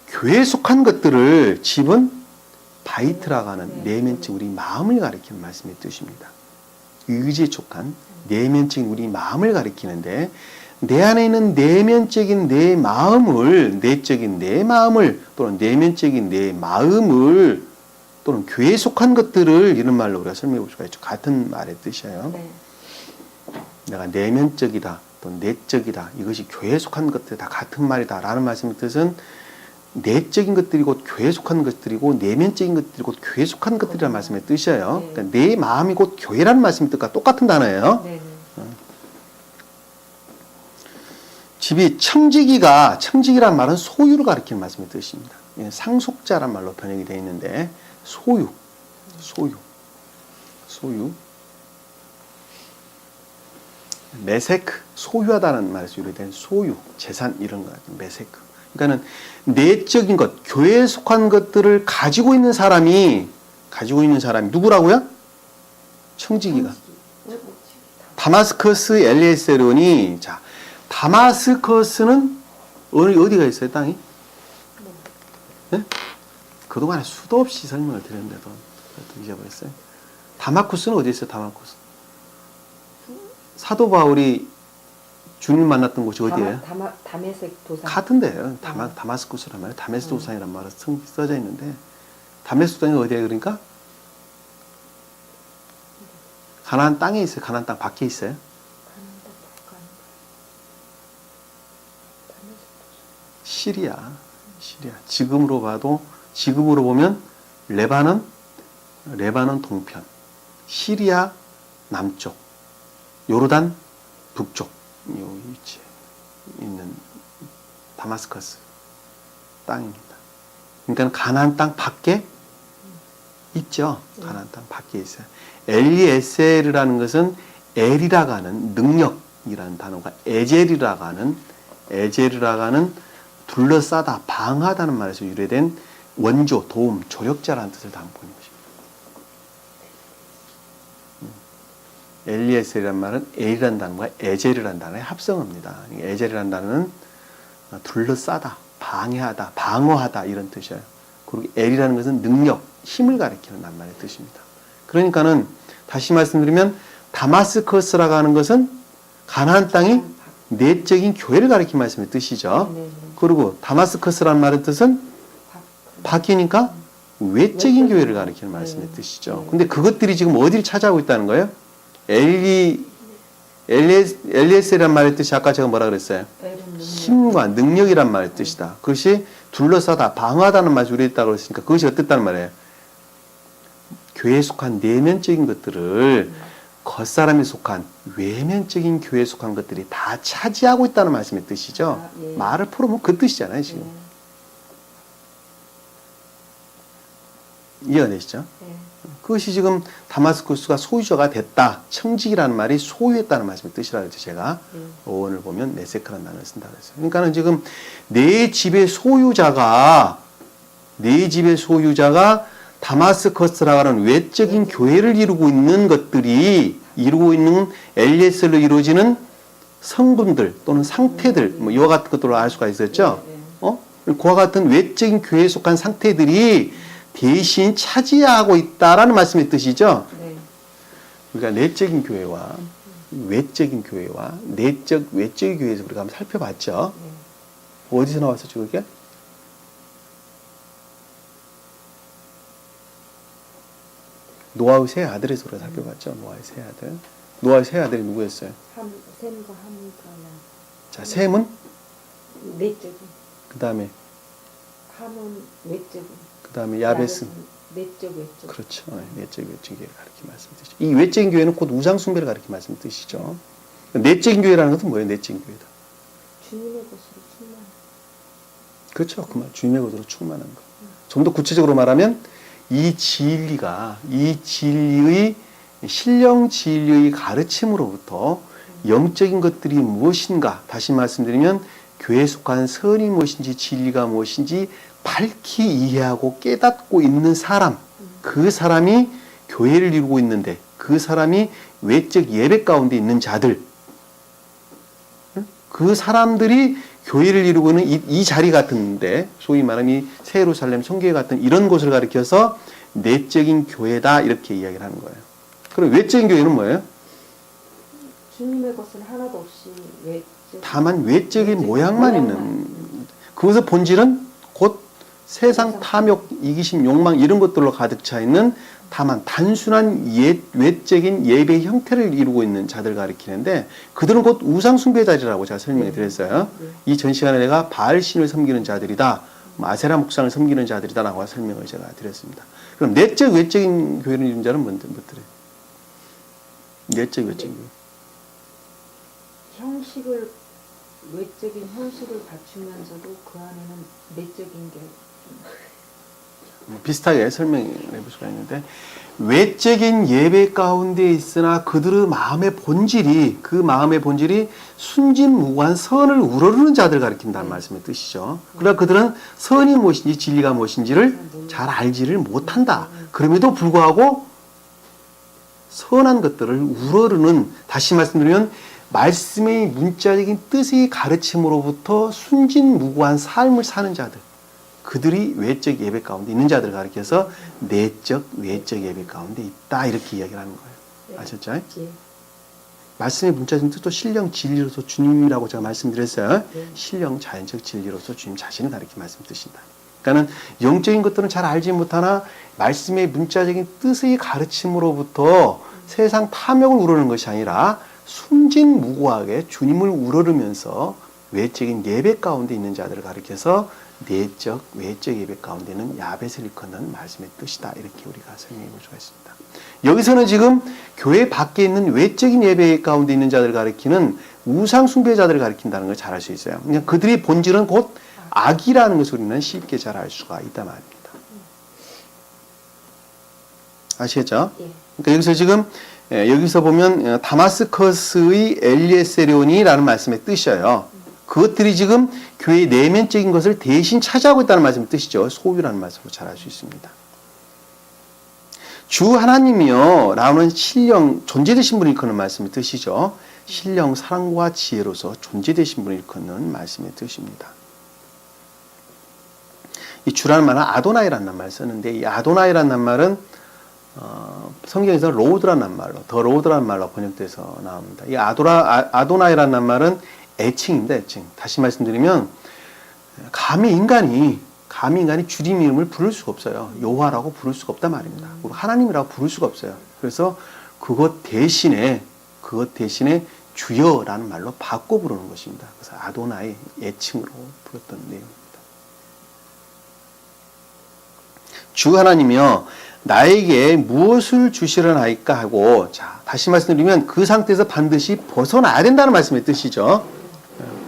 교회에 속한 것들을, 집은 바이트라고 하는 내면적 우리 마음을 가리키는 말씀의 뜻입니다. 의지에 촉한 내면적인 우리 마음을 가리키는데, 내 안에 있는 내면적인 내 마음을, 내적인 내 마음을, 또는 내면적인 내 마음을, 또는 교회에 속한 것들을 이런 말로 우리가 설명해 볼 수가 있죠. 같은 말의 뜻이에요. 네. 내가 내면적이다, 또 내적이다. 이것이 교회에 속한 것들 다 같은 말이다 라는 말씀의 뜻은 내적인 것들이 곧 교회에 속한 것들이고 내면적인 것들이 곧 교회에 속한 것들이라는 말씀의 뜻이에요. 네. 그러니까 내 마음이 곧 교회라는 말씀의 뜻과 똑같은 단어예요. 네. 집이 청지기란 말은 소유를 가리키는 말씀의 뜻입니다. 상속자란 말로 번역이 되어 있는데 소유. 메세크, 소유하다는 말에서 유래된 소유, 재산 이런 거 메세크. 그러니까는 내적인 것, 교회에 속한 것들을 가지고 있는 사람이 누구라고요? 청지기가. 다마스커스 엘리에세론이, 자, 다마스커스는 어디가 있어요, 땅이? 네? 그동안에 수도 없이 설명을 드렸는데도 잊어버렸어요. 다마쿠스는 어디 있어요, 다마쿠스? 사도 바울이 주님 만났던 곳이 어디예요? 다메섹 도상. 같은 데예요. 다마스쿠스란 말이에요. 다메스 도상이란 말이 써져 있는데, 다메스 도상이 어디예요, 그러니까? 가나안 땅에 있어요? 가나안 땅 밖에 있어요? 시리아. 지금으로 보면 레바논 동편, 시리아 남쪽, 요르단 북쪽 이 위치에 있는 다마스커스 땅입니다. 그러니까 가나안 땅 밖에 있죠. 가나안 땅 밖에 있어요. 엘리에셀이라는 것은 엘이라고 하는 능력이라는 단어가 에젤이라고 하는 둘러싸다, 방하다는 말에서 유래된 원조, 도움, 조력자라는 뜻을 담고 있는 것입니다. 엘리에셀이란 말은 엘이라는 단어와 에젤이라는 단어의 합성어입니다. 에젤이라는 단어는 둘러싸다, 방해하다, 방어하다 이런 뜻이에요. 그리고 엘이라는 것은 능력, 힘을 가리키는 낱말의 뜻입니다. 그러니까는 다시 말씀드리면 다마스커스라고 하는 것은 가나안 땅이 내적인 교회를 가리키는 말씀의 뜻이죠. 네, 네. 그리고 다마스커스라는 말의 뜻은 바뀌니까 외적인 교회를 가리키는 말씀의 뜻이죠. 근데 그것들이 지금 어디를 차지하고 있다는 거예요? 엘리에셀이란 말의 뜻이 아까 제가 뭐라 그랬어요? 힘과 능력이란 말의 뜻이다. 그것이 둘러싸다, 방어하다는 말이 우리에 있다고 했으니까 그것이 어땠다는 말이에요? 교회에 속한 내면적인 것들을 겉사람에 속한 외면적인 교회에 속한 것들이 다 차지하고 있다는 말씀의 뜻이죠. 아, 예. 말을 풀어보면 그 뜻이잖아요, 지금. 이해가 되시죠? 네. 그것이 지금 다마스커스가 소유자가 됐다. 청직이라는 말이 소유했다는 말씀의 뜻이라고 했죠. 제가 어원을 보면 메세크라는 단어를 쓴다고 했어요. 그러니까는 지금 내 집의 소유자가 다마스커스라고 하는 외적인 교회를 이루고 있는 것들이 이루고 있는 엘리에셀로 이루어지는 성분들 또는 상태들 뭐 이와 같은 것들로 알 수가 있었죠. 그와 같은 외적인 교회에 속한 상태들이 대신 차지하고 있다라는 말씀의 뜻이죠. 네. 우리가 내적인 교회와 외적인 교회와 외적인 교회에서 우리가 한번 살펴봤죠. 어디서 나왔었죠, 그게? 노아의 세 아들에서 우리가 살펴봤죠. 노아의 세 아들. 노아의 세 아들이 누구였어요? 샘과 함과 자, 셈은 내적인, 그 다음에 함은 외적인, 그 다음에 야벳은 내적 외적. 그렇죠. 내적 외적인 교회를 가리키는 말씀이죠. 이 외적인 교회는 곧 우상 숭배를 가리키는 말씀 뜻이죠. 내적인 교회라는 것은 뭐예요? 내적인 교회다. 주님의 것으로 충만. 그렇죠. 그 말, 주님의 것으로 충만한 것. 좀 더 구체적으로 말하면 이 진리의 신령 진리의 가르침으로부터 영적인 것들이 무엇인가 다시 말씀드리면 교회에 속한 선이 무엇인지 진리가 무엇인지 밝히 이해하고 깨닫고 있는 사람, 그 사람이 교회를 이루고 있는데 그 사람이 외적 예배 가운데 있는 자들, 그 사람들이 교회를 이루고 있는 이 자리 같은데 소위 말하는 이 새 예루살렘 성교회 같은 이런 곳을 가리켜서 내적인 교회다 이렇게 이야기를 하는 거예요. 그럼 외적인 교회는 뭐예요? 주님의 것은 하나도 없이 외적. 다만 외적인 모양만 있는 그것의 본질은 곧 세상 탐욕, 이기심, 욕망 이런 것들로 가득 차 있는 다만 단순한 외적인 예배 형태를 이루고 있는 자들 가리키는데 그들은 곧 우상 숭배자들이라고 제가 설명해 드렸어요. 이 전 시간에 내가 바알 신을 섬기는 자들이다. 아세라 목상을 섬기는 자들이다라고 설명을 제가 드렸습니다. 그럼 내적 외적인 교회를 이루는 자는 뭐들이에요? 내적 외적인 교회. 형식을 외적인 형식을 갖추면서도 그 안에는 내적인 게 비슷하게 설명해 볼 수가 있는데 외적인 예배 가운데 있으나 그들의 마음의 본질이 순진무구한 선을 우러르는 자들을 가리킨다는 말씀의 뜻이죠. 그러나 그들은 선이 무엇인지 진리가 무엇인지를 잘 알지를 못한다. 그럼에도 불구하고 선한 것들을 우러르는 다시 말씀드리면 말씀의 문자적인 뜻의 가르침으로부터 순진무구한 삶을 사는 자들 그들이 외적 예배 가운데 있는 자들을 가리켜서 내적 외적 예배 가운데 있다 이렇게 이야기를 하는 거예요. 아셨죠? 예. 말씀의 문자적인 뜻도 신령 진리로서 주님이라고 제가 말씀드렸어요. 신령 자연적 진리로서 주님 자신을 가리키는 말씀 뜻입니다. 그러니까는 영적인 것들은 잘 알지 못하나 말씀의 문자적인 뜻의 가르침으로부터 세상 탐욕을 우러르는 것이 아니라 순진무구하게 주님을 우러르면서 외적인 예배 가운데 있는 자들을 가리켜서 내적, 외적 예배 가운데는 야벳을 일컫는 말씀의 뜻이다. 이렇게 우리가 설명해 볼 수가 있습니다. 여기서는 지금 교회 밖에 있는 외적인 예배 가운데 있는 자들을 가리키는 우상 숭배자들을 가리킨다는 걸 잘 알 수 있어요. 그냥 그들의 본질은 곧 악이라는 것을 우리는 쉽게 잘 알 수가 있단 말입니다. 아시겠죠? 그러니까 여기서 지금 여기서 보면 다마스커스의 엘리에세리온이라는 말씀의 뜻이에요. 그것들이 지금 교회의 내면적인 것을 대신 차지하고 있다는 말씀의 뜻이죠. 소유라는 말씀으로 잘 알 수 있습니다. 주 하나님이여 라는 신령 존재되신 분을 일컫는 말씀의 뜻이죠. 신령 사랑과 지혜로서 존재되신 분을 일컫는 말씀의 뜻입니다. 이 주라는 말은 아도나이라는 말을 쓰는데 이 아도나이라는 말은 성경에서 로드라는 말로 더 로드라는 말로 번역돼서 나옵니다. 이 아도나이라는 말은 애칭입니다. 애칭. 다시 말씀드리면 감히 인간이 주님 이름을 부를 수가 없어요. 여호와라고 부를 수가 없단 말입니다. 그리고 하나님이라고 부를 수가 없어요. 그래서 그것 대신에 주여라는 말로 바꿔 부르는 것입니다. 그래서 아도나이 애칭으로 불렀던 내용입니다. 주 하나님이여 나에게 무엇을 주시려나이까 하고, 자, 다시 말씀드리면 그 상태에서 반드시 벗어나야 된다는 말씀의 뜻이죠.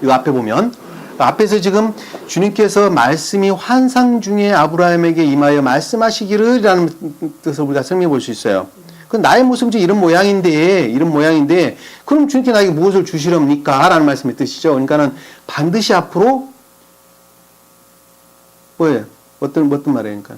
이 앞에 보면 앞에서 지금 주님께서 말씀이 환상 중에 아브라함에게 임하여 말씀하시기를 라는 뜻을 우리가 설명해 볼 수 있어요. 그 나의 모습은 이런 모양인데 그럼 주님께 나에게 무엇을 주시렵니까? 라는 말씀의 뜻이죠. 그러니까는 반드시 앞으로 뭐예요? 어떤 말이에요? 그러니까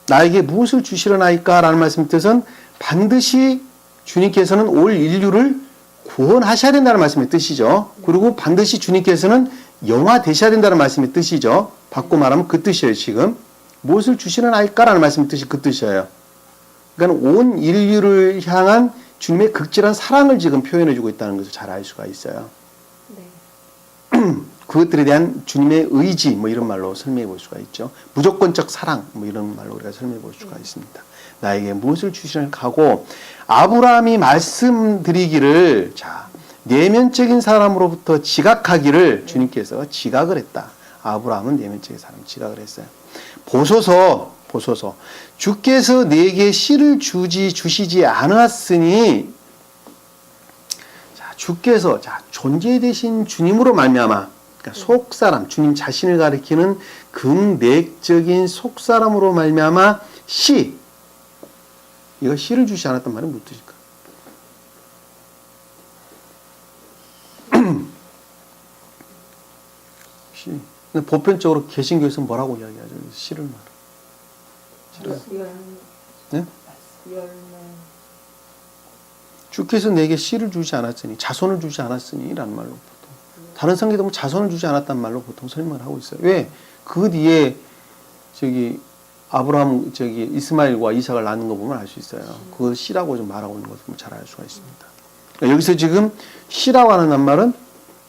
나에게 무엇을 주시려나이까? 라는 말씀의 뜻은 반드시 주님께서는 올 인류를 구원하셔야 된다는 말씀의 뜻이죠. 그리고 반드시 주님께서는 영화 되셔야 된다는 말씀의 뜻이죠. 바꿔 말하면 그 뜻이에요. 지금 무엇을 주시려나이까라는 말씀의 뜻이 그 뜻이에요. 그러니까 온 인류를 향한 주님의 극진한 사랑을 지금 표현해주고 있다는 것을 잘 알 수가 있어요. 네. 그것들에 대한 주님의 의지 이런 말로 설명해 볼 수가 있죠. 무조건적 사랑 이런 말로 우리가 설명해 볼 수가 있습니다. 나에게 무엇을 주시려니까 하고 아브라함이 말씀드리기를 자 내면적인 사람으로부터 지각하기를 주님께서 지각을 했다. 아브라함은 내면적인 사람 지각을 했어요. 보소서 주께서 내게 씨를 주시지 않았으니 자 주께서 존재되신 주님으로 말미암아 그러니까 속사람 주님 자신을 가리키는 극내적인 속사람으로 말미암아 씨 이거 씨를 주시 않았단 말은 무슨 뜻일까? 씨. 근데 보편적으로 개신교에서 뭐라고 이야기하죠? 씨를 말해. 네? 주께서 내게 씨를 주지 않았으니 자손을 주지 않았으니 라는 말로 보통 다른 성경에 보면 자손을 주지 않았단 말로 보통 설명을 하고 있어요. 왜? 그 뒤에 아브라함 이스마엘과 이삭을 낳는 거 보면 알 수 있어요. 그걸 씨라고 좀 말하고 있는 것을 잘 알 수가 있습니다. 그러니까 여기서 지금 씨라고 하는 말은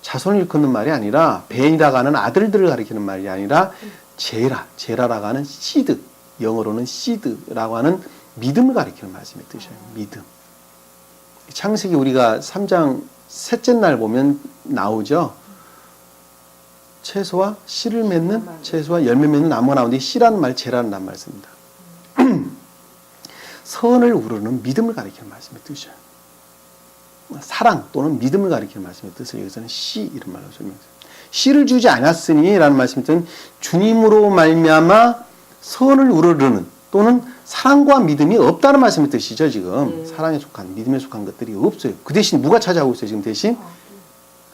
자손을 일컫는 말이 아니라 벤이라고 하는 아들들을 가리키는 말이 아니라 제라라고 하는 시드 영어로는 시드라고 하는 믿음을 가리키는 말씀의 뜻이에요. 믿음. 창세기 우리가 3장 셋째 날 보면 나오죠. 채소와 씨를 맺는 채소와 열매 맺는 나무가 나오는데 씨라는 말, 제라는 말 씁니다. 선을 우러는 믿음을 가리키는 말씀의 뜻이에요. 사랑 또는 믿음을 가리키는 말씀의 뜻을 여기서는 씨 이런 말로 설명했어요. 씨를 주지 않았으니 라는 말씀의 뜻은 주님으로 말미암아 선을 우러르는 또는 사랑과 믿음이 없다는 말씀의 뜻이죠. 지금 사랑에 속한 믿음에 속한 것들이 없어요. 그 대신 누가 찾아오고 있어요? 지금 대신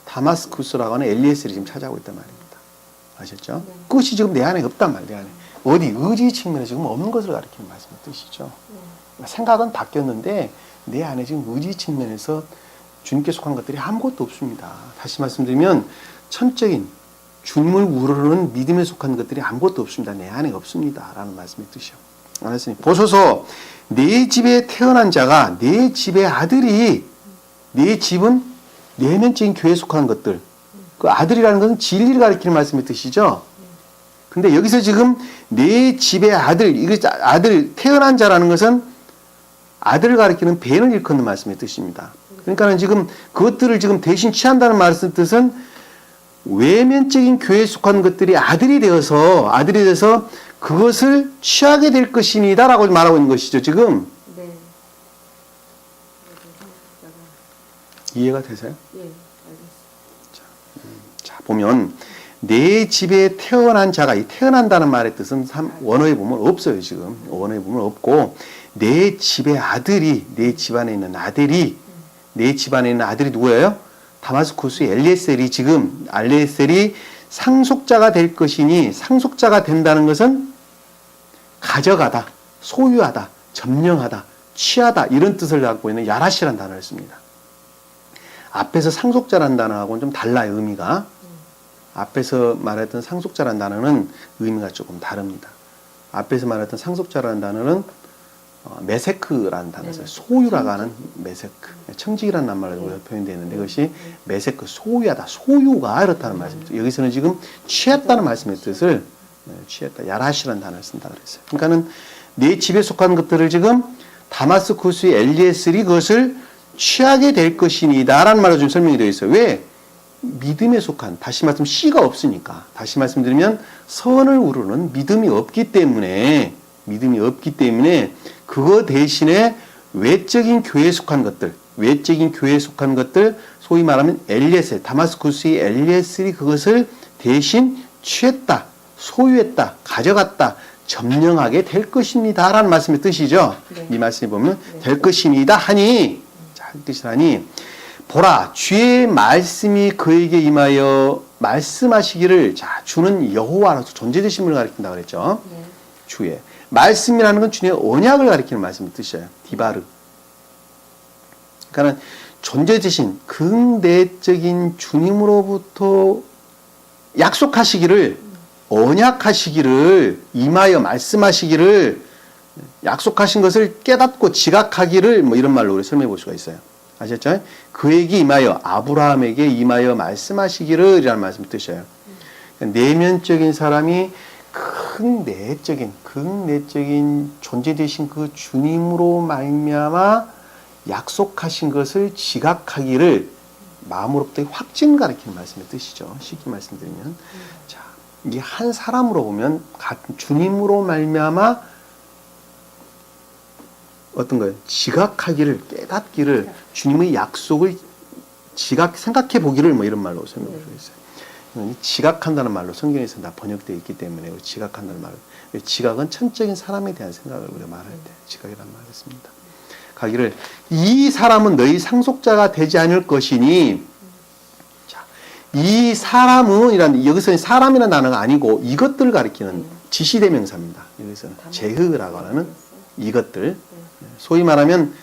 다마스쿠스라고 하는 엘리에셀이 지금 찾아오고 있단 말입니다. 아셨죠? 네. 그것이 지금 내 안에 없단 말이에요. 내 안에. 어디 의지 측면에 지금 없는 것을 가리키는 말씀의 뜻이죠. 생각은 바뀌었는데 내 안에 지금 의지 측면에서 주님께 속한 것들이 아무것도 없습니다. 다시 말씀드리면 천적인 주님을 우러르는 믿음에 속한 것들이 아무것도 없습니다. 내 안에 없습니다. 라는 말씀의 뜻이요. 알았으니 보소서 내 집에 태어난 자가 내 집의 아들이 내 집은 내면적인 교회에 속한 것들 그 아들이라는 것은 진리를 가리키는 말씀의 뜻이죠. 근데 여기서 지금 내 집의 아들 아들 태어난 자라는 것은 아들을 가리키는 벤을 일컫는 말씀의 뜻입니다. 그러니까는 지금 그것들을 지금 대신 취한다는 말씀의 뜻은 외면적인 교회에 속한 것들이 아들이 되어서 그것을 취하게 될 것입니다라고 말하고 있는 것이죠. 지금 네. 이해가 되세요? 예, 알겠습니다. 자 보면 내 집에 태어난 자가 이 태어난다는 말의 뜻은 원어에 보면 없어요. 지금 원어에 보면 없고 내 집의 아들이 내 집안에 있는 아들이 내 집안에 있는 아들이 누구예요? 다마스쿠스의 엘리에셀이 지금 엘리에셀이 상속자가 될 것이니 상속자가 된다는 것은 가져가다 소유하다, 점령하다, 취하다 이런 뜻을 갖고 있는 야라시라는 단어를 씁니다. 앞에서 상속자라는 단어하고는 좀 달라요, 의미가. 앞에서 말했던 상속자라는 단어는 의미가 조금 다릅니다. 앞에서 말했던 상속자라는 단어는 메세크라는 단어를 써요. 소유라고 하는 메세크. 청직이라는 말로 표현되어 있는데 그것이 메세크, 소유하다, 소유가 이렇다는 말씀이죠. 여기서는 지금 취했다는 말씀의 뜻을 취했다, 야라시라는 단어를 쓴다 그랬어요. 그러니까는 내 집에 속한 것들을 지금 다마스쿠스의 엘리에셀이 그것을 취하게 될 것이니다 라는 말로 지금 설명이 되어 있어요. 왜? 믿음에 속한, 다시 말씀 씨가 없으니까, 다시 말씀드리면 선을 우르는 믿음이 없기 때문에 그거 대신에 외적인 교회에 속한 것들, 소위 말하면 엘리에셀, 다마스쿠스의 엘리에셀이 그것을 대신 취했다, 소유했다, 가져갔다, 점령하게 될 것입니다 라는 말씀의 뜻이죠. 네. 이 말씀에 보면 될 것입니다 하니, 자, 뜻이라니, 보라, 주의 말씀이 그에게 임하여 말씀하시기를, 자, 주는 여호와로서 존재되심을 가리킨다 그랬죠. 네. 주의 말씀이라는 건 주님의 언약을 가리키는 말씀의 뜻이에요. 디바르. 그러니까 존재되신 극내적인 주님으로부터 약속하시기를, 언약하시기를, 임하여 말씀하시기를, 약속하신 것을 깨닫고 지각하기를, 뭐 이런 말로 우리 설명해 볼 수가 있어요. 아셨죠? 그에게 임하여, 아브라함에게 임하여 말씀하시기를 이라는 말씀의 뜻이에요. 내면적인 사람이 극내적인 존재되신 그 주님으로 말미암아 약속하신 것을 지각하기를, 마음으로부터 확증 가리키는 말씀의 뜻이죠. 쉽게 말씀드리면, 자, 이게 한 사람으로 보면 주님으로 말미암아 어떤 거예요? 지각하기를, 깨닫기를, 주님의 약속을 생각해 보기를, 뭐 이런 말로 설명을 주고 있어요. 지각한다는 말로 성경에서 다 번역되어 있기 때문에 지각한다는 말을, 지각은 천적인 사람에 대한 생각을 우리가 말할 때 지각이라는 말을 했습니다. 가기를, 이 사람은 너희 상속자가 되지 않을 것이니, 자, 이 사람은 여기서는 사람이라는 단어가 아니고 이것들을 가리키는 지시대명사입니다. 여기서는 제흐라고 하는 이것들, 소위 말하면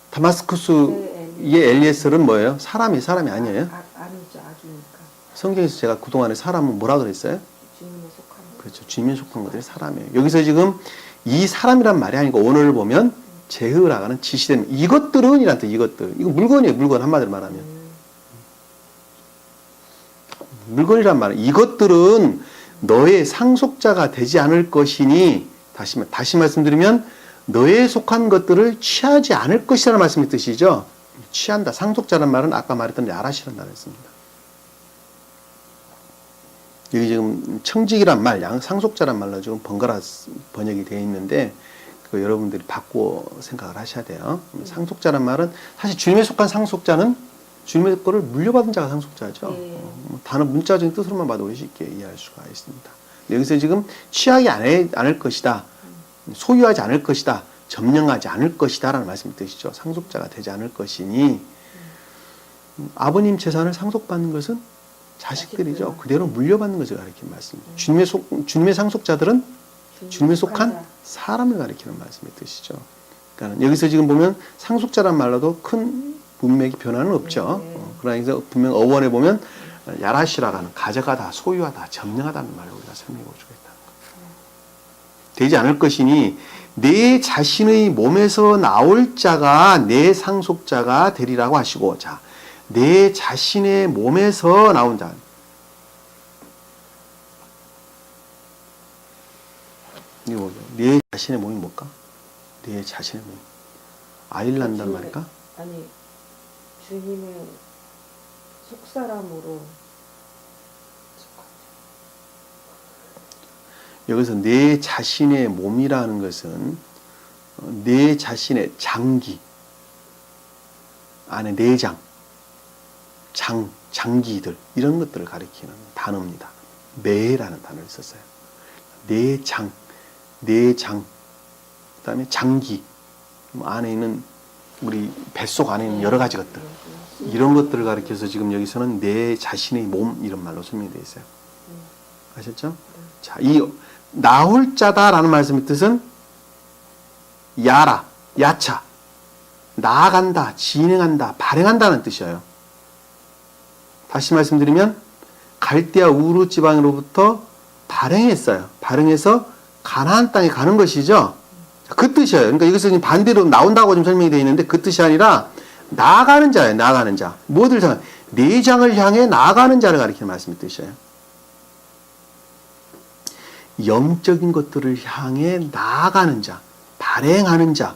다마스쿠스의 엘리에셀은 뭐예요? 사람이 아니에요? 아니죠, 아기니까. 성경에서 제가 그동안에 사람은 뭐라 그랬어요? 주님에 속한 것. 그렇죠. 주님에 속한 것들이 사람이에요. 여기서 지금 이 사람이란 말이 아니고 원어를 보면 제흐라고 하는 지시되는 이것들은 이란 뜻, 이것들. 이거 물건이에요. 물건 한마디로 말하면. 물건이란 말은 이것들은 너의 상속자가 되지 않을 것이니, 다시 말씀드리면 너에 속한 것들을 취하지 않을 것이라는 말씀의 뜻이죠. 취한다. 상속자라는 말은 아까 말했던 야라시라는 단어였습니다. 여기 지금 청직이란 말, 상속자란 말로 지금 번갈아 번역이 되어 있는데 그 여러분들이 바꾸어 생각을 하셔야 돼요. 상속자란 말은 사실 주님에 속한 상속자는 주님의 거를 물려받은 자가 상속자죠. 단어 문자적인 뜻으로만 봐도 우리 쉽게 이해할 수가 있습니다. 여기서 지금 취하지 않을 것이다, 소유하지 않을 것이다, 점령하지 않을 것이다 라는 말씀이 뜻이죠. 상속자가 되지 않을 것이니, 아버님 재산을 상속받는 것은 자식들이죠. 그대로 물려받는 것을 가리키는 말씀입니다. 주님의 상속자들은 주님에 속한 사람을 가리키는 말씀의 뜻이죠. 그러니까 여기서 지금 보면 상속자란 말로도 큰 문맥이 변화는 없죠. 그러나 분명 어원에 보면 야라시라고 하는 가져가다, 소유하다, 점령하다는 말로 우리가 설명해 주겠다는 거예요. 되지 않을 것이니 내 자신의 몸에서 나올 자가 내 상속자가 되리라고 하시고, 자, 내 자신의 몸에서 나온 자. 이거 뭐죠? 내 자신의 몸이 뭘까? 내 자신의 몸. 아이를 낳는단 말일까? 아니, 주님의 속사람으로. 여기서 내 자신의 몸이라는 것은 내 자신의 장기 안에 내장, 장기들 이런 것들을 가리키는 단어입니다. 매라는 단어를 썼어요. 내장, 그다음에 장기, 안에 있는 우리 뱃속 안에 있는 여러 가지 것들, 이런 것들을 가리켜서 지금 여기서는 내 자신의 몸 이런 말로 설명되어 있어요. 아셨죠? 자, 이 나올 자다라는 말씀의 뜻은 야라, 야차, 나아간다, 진행한다, 발행한다는 뜻이에요. 다시 말씀드리면 갈대아 우르 지방으로부터 발행했어요. 발행해서 가나안 땅에 가는 것이죠. 그 뜻이에요. 그러니까 여기서 지금 반대로 나온다고 좀 설명이 되어 있는데 그 뜻이 아니라 나아가는 자예요. 나아가는 자. 뭐들 상 내장을 향해 나아가는 자를 가리키는 말씀의 뜻이에요. 영적인 것들을 향해 나아가는 자, 발행하는 자.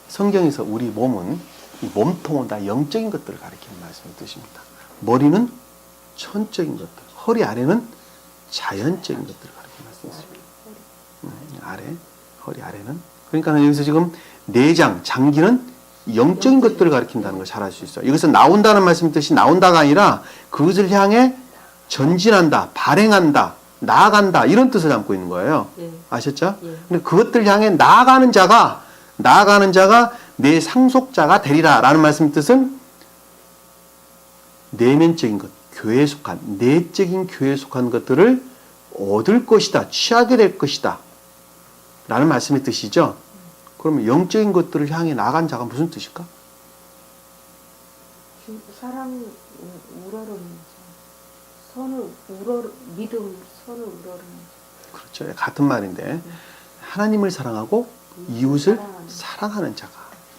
성경에서 우리 몸은 이 몸통은 다 영적인 것들을 가리키는 말씀의 뜻입니다. 머리는 천적인 것들, 허리 아래는 자연적인 것들을 가리키는 말씀입니다. 아래, 허리 아래는. 그러니까 여기서 지금 내장, 장기는 영적인 것들을 가리킨다는 걸 잘 알 수 있어요. 여기서 나온다는 말씀의 뜻이 나온다가 아니라 그것을 향해 전진한다, 발행한다, 나아간다 이런 뜻을 담고 있는 거예요. 예. 아셨죠? 예. 근데 그것들 향해 나아가는 자가 내 상속자가 되리라 라는 말씀의 뜻은 내면적인 것, 교회에 속한, 내적인 교회에 속한 것들을 얻을 것이다, 취하게 될 것이다 라는 말씀의 뜻이죠. 그러면 영적인 것들을 향해 나아간 자가 무슨 뜻일까? 사랑 우러르는 자. 선을 믿음 선을 우러르는 자. 그렇죠. 같은 말인데 하나님을 사랑하고 이웃을 사랑하는 자가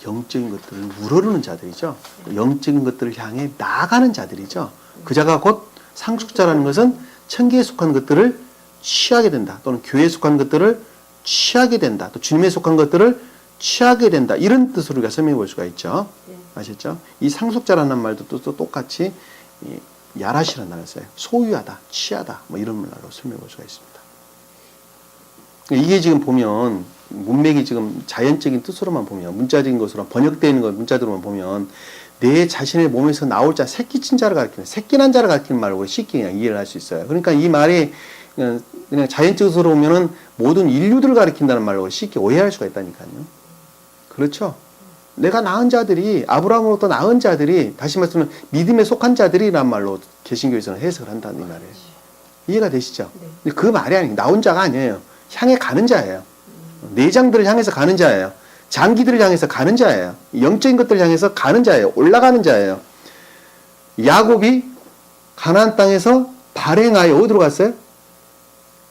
영적인 것들을 우러르는 자들이죠. 영적인 것들을 향해 나아가는 자들이죠. 그 자가 곧 상속자라는 것은 천계에 속한 것들을 취하게 된다. 또는 교회에 속한 것들을 취하게 된다. 또 주님에 속한 것들을 취하게 된다. 이런 뜻으로 우리가 설명해 볼 수가 있죠. 네. 아셨죠? 이 상속자라는 말도 또 똑같이 야라시라는 단어를 써요. 소유하다, 취하다, 뭐 이런 말로 설명해 볼 수가 있습니다. 이게 지금 보면 문맥이 지금 자연적인 뜻으로만 보면 문자적인 것으로 번역되어 있는 문자들로만 보면 내 자신의 몸에서 나올 자, 새끼 친 자를 가리키는, 새끼 난 자를 가리키는 말로 쉽게 그냥 이해를 할 수 있어요. 그러니까 이 말이 그냥 자연적으로 보면은 모든 인류들을 가리킨다는 말로 쉽게 오해할 수가 있다니까요. 그렇죠? 내가 낳은 자들이, 아브라함으로부터 낳은 자들이, 다시 말씀하면 믿음에 속한 자들이란 말로 개신교에서는 해석을 한다는 이 말이에요. 이해가 되시죠? 네. 근데 그 말이 아니에요. 나온 자가 아니에요. 향해 가는 자예요. 내장들을 향해서 가는 자예요. 장기들을 향해서 가는 자예요. 영적인 것들을 향해서 가는 자예요. 올라가는 자예요. 야곱이 가나안 땅에서 발행하여 어디로 갔어요?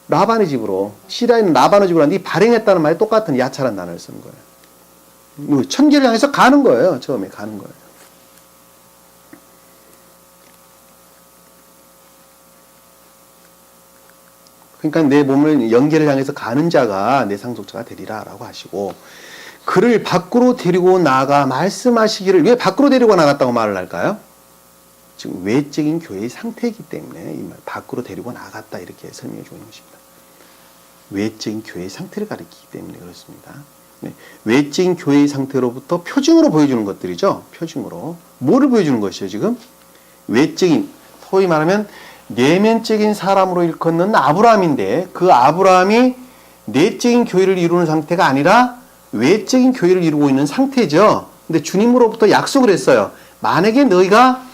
라반의 집으로. 시라에 있는 라반의 집으로 갔는데 이 발행했다는 말이 똑같은 야차라는 단어를 쓰는 거예요. 천계를 향해서 가는 거예요. 처음에 가는 거예요. 그러니까 내 몸을 영계를 향해서 가는 자가 내 상속자가 되리라 라고 하시고, 그를 밖으로 데리고 나가 말씀하시기를, 왜 밖으로 데리고 나갔다고 말을 할까요? 지금 외적인 교회의 상태이기 때문에 이 말 밖으로 데리고 나갔다 이렇게 설명해 주는 것입니다. 외적인 교회의 상태를 가리키기 때문에 그렇습니다. 네. 외적인 교회의 상태로부터 표징으로 보여주는 것들이죠. 표징으로. 뭐를 보여주는 것이에요, 지금? 외적인, 소위 말하면 내면적인 사람으로 일컫는 아브라함인데, 그 아브라함이 내적인 교회를 이루는 상태가 아니라 외적인 교회를 이루고 있는 상태죠. 근데 주님으로부터 약속을 했어요. 만약에 너희가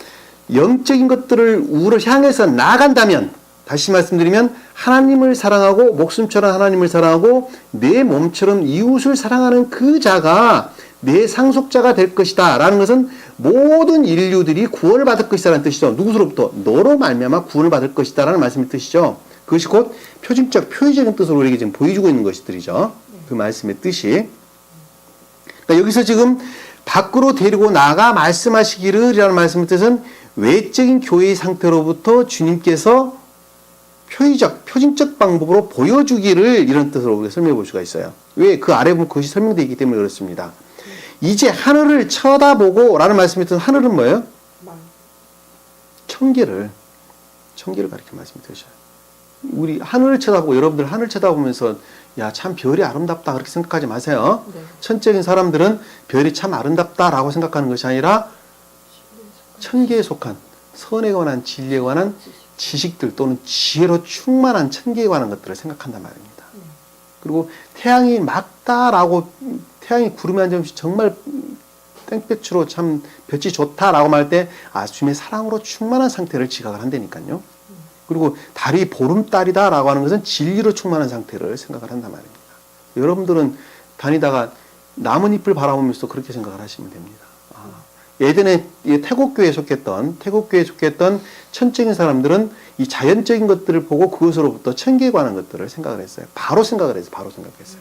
영적인 것들을 향해서 나아간다면, 다시 말씀드리면 하나님을 사랑하고 목숨처럼 하나님을 사랑하고 내 몸처럼 이웃을 사랑하는 그 자가 내 상속자가 될 것이다 라는 것은 모든 인류들이 구원을 받을 것이다 라는 뜻이죠. 누구로부터? 너로 말미암아 구원을 받을 것이다 라는 말씀의 뜻이죠. 그것이 곧 표징적, 표의적인 뜻으로 우리에게 지금 보여주고 있는 것들이죠. 그 말씀의 뜻이. 그러니까 여기서 지금 밖으로 데리고 나가 말씀하시기를 이라는 말씀의 뜻은 외적인 교회의 상태로부터 주님께서 표의적, 표징적 방법으로 보여주기를 이런 뜻으로 우리가 설명해 볼 수가 있어요. 왜? 그 아래 보면 그것이 설명되어 있기 때문에 그렇습니다. 이제 하늘을 쳐다보고 라는 말씀이 뜻은 하늘은 뭐예요? 천계를 가리키는 말씀이 되셔요. 우리 하늘을 쳐다보고 여러분들 하늘 쳐다보면서 야, 참 별이 아름답다 그렇게 생각하지 마세요. 네. 천적인 사람들은 별이 참 아름답다라고 생각하는 것이 아니라 천계에 속한 선에 관한 진리에 관한 지식들 또는 지혜로 충만한 천계에 관한 것들을 생각한단 말입니다. 그리고 태양이 맑다라고, 태양이 구름에 앉으면서 정말 땡볕으로 참 볕이 좋다라고 말할 때 주님의 사랑으로 충만한 상태를 지각을 한다니까요. 그리고 달이 보름달이다라고 하는 것은 진리로 충만한 상태를 생각을 한단 말입니다. 여러분들은 다니다가 나뭇잎을 바라보면서 그렇게 생각을 하시면 됩니다. 예전에 태국교회에 속했던 천적인 사람들은 이 자연적인 것들을 보고 그것으로부터 천계에 관한 것들을 생각을 했어요. 바로 생각했어요.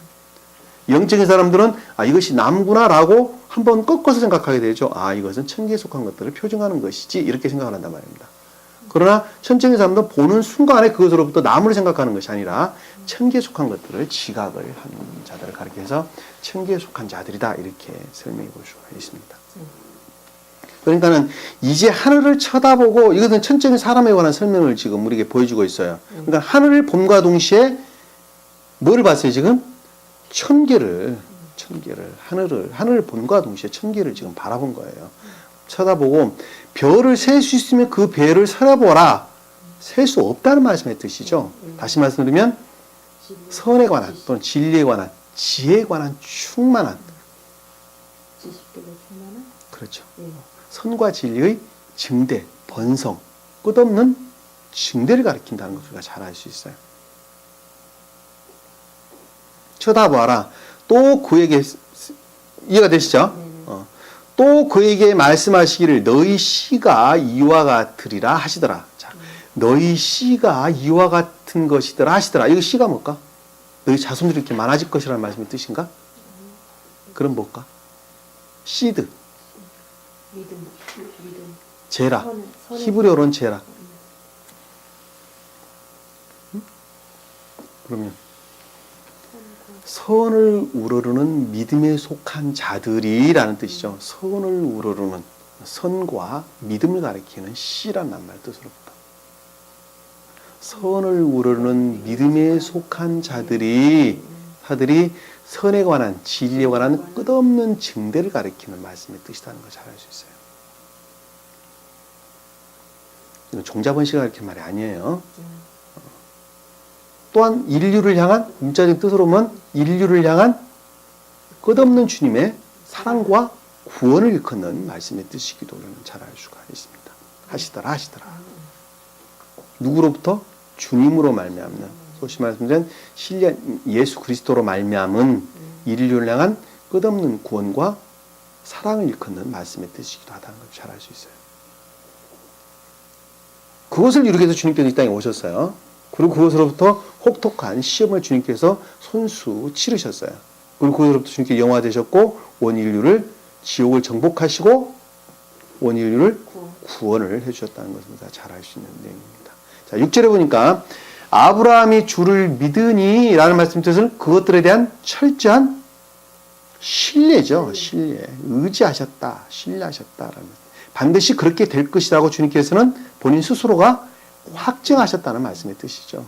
영적인 사람들은 이것이 나무구나라고 한번 꺾어서 생각하게 되죠. 이것은 천계에 속한 것들을 표징하는 것이지 이렇게 생각을 한단 말입니다. 그러나 천적인 사람들은 보는 순간에 그것으로부터 나무를 생각하는 것이 아니라 천계에 속한 것들을 지각을 하는 자들을 가리켜서 천계에 속한 자들이다 이렇게 설명해 볼 수가 있습니다. 그러니까는 이제 하늘을 쳐다보고 이것은 천적인 사람에 관한 설명을 지금 우리에게 보여주고 있어요. 그러니까 하늘을 봄과 동시에 뭐를 봤어요 지금? 천계를 하늘을 봄과 동시에 천계를 지금 바라본 거예요. 쳐다보고 별을 셀 수 있으면 그 별을 살아보라. 셀 수 없다는 말씀의 뜻이죠. 다시 말씀드리면 선에 관한 또는 진리에 관한 지혜에 관한 충만한 지식들의 충만한 그렇죠. 선과 진리의 증대, 번성, 끝없는 증대를 가리킨다는 것을 우리가 잘 알 수 있어요. 쳐다봐라. 또 그에게 이해가 되시죠? 또 그에게 말씀하시기를 너희 씨가 이와 같으리라 하시더라. 자, 너희 씨가 이와 같은 것이더라 하시더라. 이거 씨가 뭘까? 너희 자손들이 이렇게 많아질 것이라는 말씀의 뜻인가? 그럼 뭘까? 시드. 믿음. 제라. 히브리어로는 제라. 그러면 선을 우러르는 믿음에 속한 자들이라는 뜻이죠. 선을 우러르는 선과 믿음을 가리키는 씨란 말 뜻으로부터 선을 우러르는 믿음에 속한 자들이 선에 관한 진리에 관한 끝없는 증대를 가리키는 말씀의 뜻이라는 걸 잘 알 수 있어요. 이건 종자번식을 가리키는 말이 아니에요. 또한 인류를 향한 문자적 뜻으로 보면 인류를 향한 끝없는 주님의 사랑과 구원을 일컫는 말씀의 뜻이기도 우리는 잘 알 수가 있습니다. 하시더라. 누구로부터? 주님으로 말미암는 소위 말씀드린 신령 예수 그리스도로 말미암은 인류를 향한 끝없는 구원과 사랑을 일컫는 말씀의 뜻이기도 하다는 걸 잘 알 수 있어요. 그것을 이루기 위해서 주님께서 이 땅에 오셨어요. 그리고 그것으로부터 혹독한 시험을 주님께서 손수 치르셨어요. 그리고 그것으로부터 주님께 영화되셨고 온 인류를 지옥을 정복하시고 온 인류를 구원을 해주셨다는 것을 우리가 잘 알 수 있는 내용입니다. 자, 6절에 보니까 아브라함이 주를 믿으니 라는 말씀 뜻은 그것들에 대한 철저한 신뢰죠. 신뢰. 의지하셨다. 신뢰하셨다라는 반드시 그렇게 될 것이라고 주님께서는 본인 스스로가 확증하셨다는 말씀의 뜻이죠.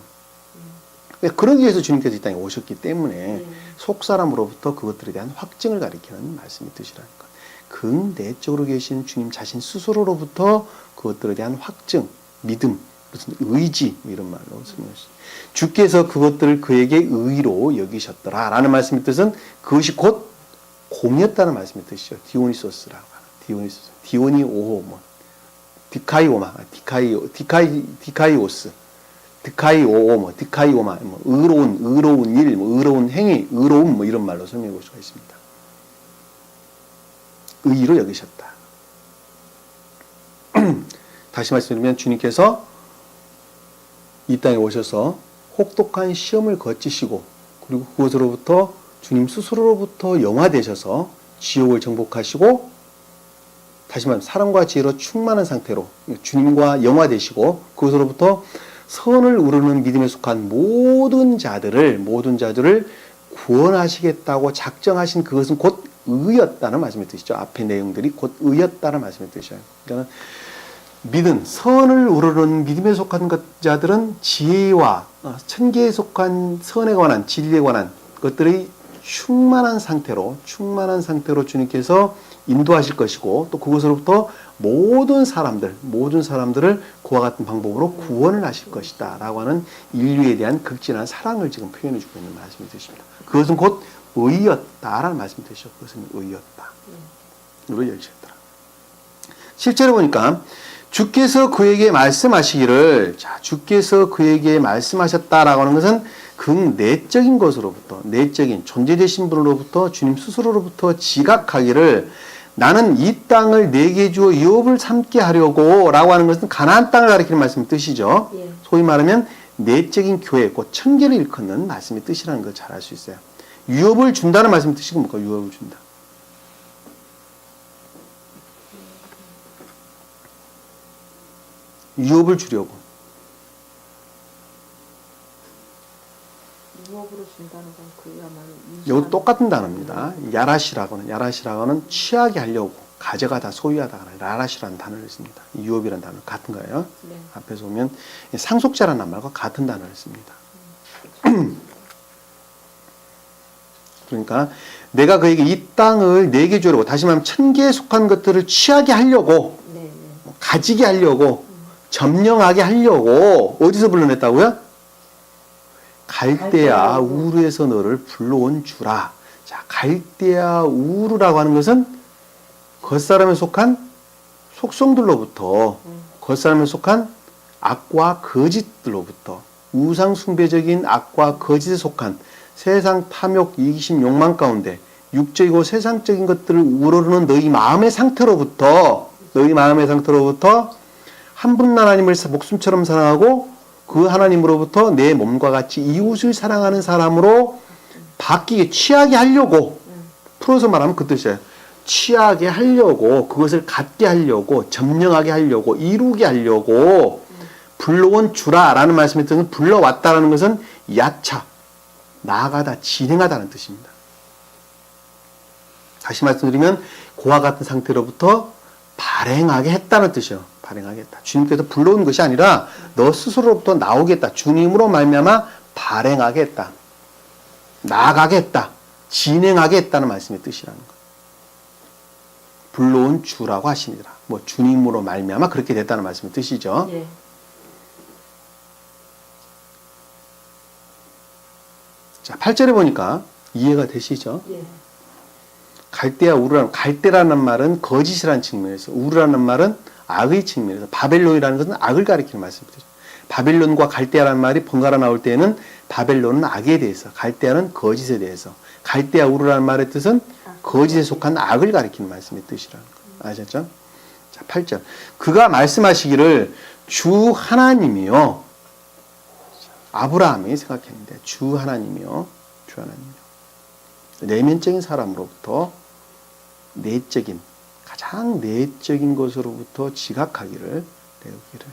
그러기 위해서 주님께서 이 땅에 오셨기 때문에 속사람으로부터 그것들에 대한 확증을 가리키는 말씀의 뜻이라니까. 근내적으로 계신 주님 자신 스스로로부터 그것들에 대한 확증, 믿음, 무슨 의지 이런 말로 설명했습니다. 주께서 그것들을 그에게 의로 여기셨더라 라는 말씀의 뜻은 그것이 곧 공이었다는 말씀의 뜻이죠. 디오니소스라고 하는 디오니오호 디카이오마, 디카이오스, 디카이오오, 디카이오마, 의로운 일, 의로운 행위, 의로움, 이런 말로 설명해 볼 수가 있습니다. 의로 여기셨다. 다시 말씀드리면 주님께서 이 땅에 오셔서 혹독한 시험을 거치시고 그리고 그것으로부터 주님 스스로로부터 영화되셔서 지옥을 정복하시고 다시 말하면 사랑과 지혜로 충만한 상태로 주님과 영화되시고 그것으로부터 선을 우르는 믿음에 속한 모든 자들을 구원하시겠다고 작정하신 그것은 곧 의였다는 말씀의 뜻이죠. 앞의 내용들이 곧 의였다는 말씀의 뜻이에요. 그러니까 믿음, 선을 우르는 믿음에 속한 자들은 지혜와 천계에 속한 선에 관한 진리에 관한 것들의 충만한 상태로 주님께서 인도하실 것이고 또 그것으로부터 모든 사람들을 그와 같은 방법으로 구원을 하실 것이다 라고 하는 인류에 대한 극진한 사랑을 지금 표현해 주고 있는 말씀이 되십니다. 그것은 곧 의였다라는 말씀이 되시죠. 그것은 의였다. 으로 여기셨더라. 실제로 보니까 주께서 그에게 말씀하시기를, 자, 주께서 그에게 말씀하셨다라고 하는 것은 극내적인 것으로부터, 내적인 존재되신 분으로부터, 주님 스스로로부터 지각하기를, 나는 이 땅을 내게 주어 유업을 삼게 하려고 라고 하는 것은 가나안 땅을 가리키는 말씀의 뜻이죠. 예. 소위 말하면 내적인 교회, 곧 청계를 일컫는 말씀의 뜻이라는 걸 잘 알 수 있어요. 유업을 준다는 말씀의 뜻이 뭡니까? 유업을 준다. 유업을 주려고. 유업으로 준다는 건 그야말로 이것도 똑같은 단어입니다. 야라시라고는 취하게 하려고, 가져가다, 소유하다가 라라시라는 단어를 씁니다. 이 유업이라는 단어 같은 거예요. 네. 앞에서 보면 상속자라는 말과 같은 단어를 씁니다. 그러니까 내가 그에게 이 땅을 내게 주려고, 다시 말하면 천계에 속한 것들을 취하게 하려고, 네, 네. 가지게 하려고, 점령하게 하려고 어디서 불러냈다고요? 갈대아 우르에서 너를 불러온 주라. 자, 갈대아 우르라고 하는 것은 겉사람에 속한 속성들로부터, 겉사람에 속한 악과 거짓들로부터, 우상 숭배적인 악과 거짓에 속한 세상 탐욕, 이기심, 욕망 가운데 육적이고 세상적인 것들을 우러르는 너희 마음의 상태로부터 한 분 하나님을 목숨처럼 사랑하고 그 하나님으로부터 내 몸과 같이 이웃을 사랑하는 사람으로 바뀌게, 취하게 하려고, 풀어서 말하면 그 뜻이에요. 취하게 하려고, 그것을 갖게 하려고, 점령하게 하려고, 이루게 하려고 불러온 주라라는 말씀의 뜻은, 불러왔다라는 것은 야차, 나아가다, 진행하다는 뜻입니다. 다시 말씀드리면 그와 같은 상태로부터 발행하게 했다는 뜻이요. 발행하겠다. 주님께서 불러온 것이 아니라 너 스스로부터 나오겠다. 주님으로 말미암아 발행하겠다. 나아가겠다. 진행하겠다는 말씀의 뜻이라는 것. 불러온 주라고 하시니라. 뭐 주님으로 말미암아 그렇게 됐다는 말씀의 뜻이죠. 예. 자, 8절에 보니까 이해가 되시죠? 예. 갈대아 우르라는, 갈대라는 말은 거짓이라는 측면에서, 우르라는 말은 악의 측면에서, 바벨론이라는 것은 악을 가리키는 말씀이죠. 바벨론과 갈대아라는 말이 번갈아 나올 때에는 바벨론은 악에 대해서, 갈대아는 거짓에 대해서, 갈대아 우르라는 말의 뜻은 거짓에 속한 악을 가리키는 말씀의 뜻이라는 거. 아셨죠? 자, 8절. 그가 말씀하시기를 주 하나님이요. 아브라함이 생각했는데 주 하나님이요. 주 하나님이요. 내면적인 사람으로부터 내적인, 가장 내적인 것으로부터 지각하기를, 배우기를.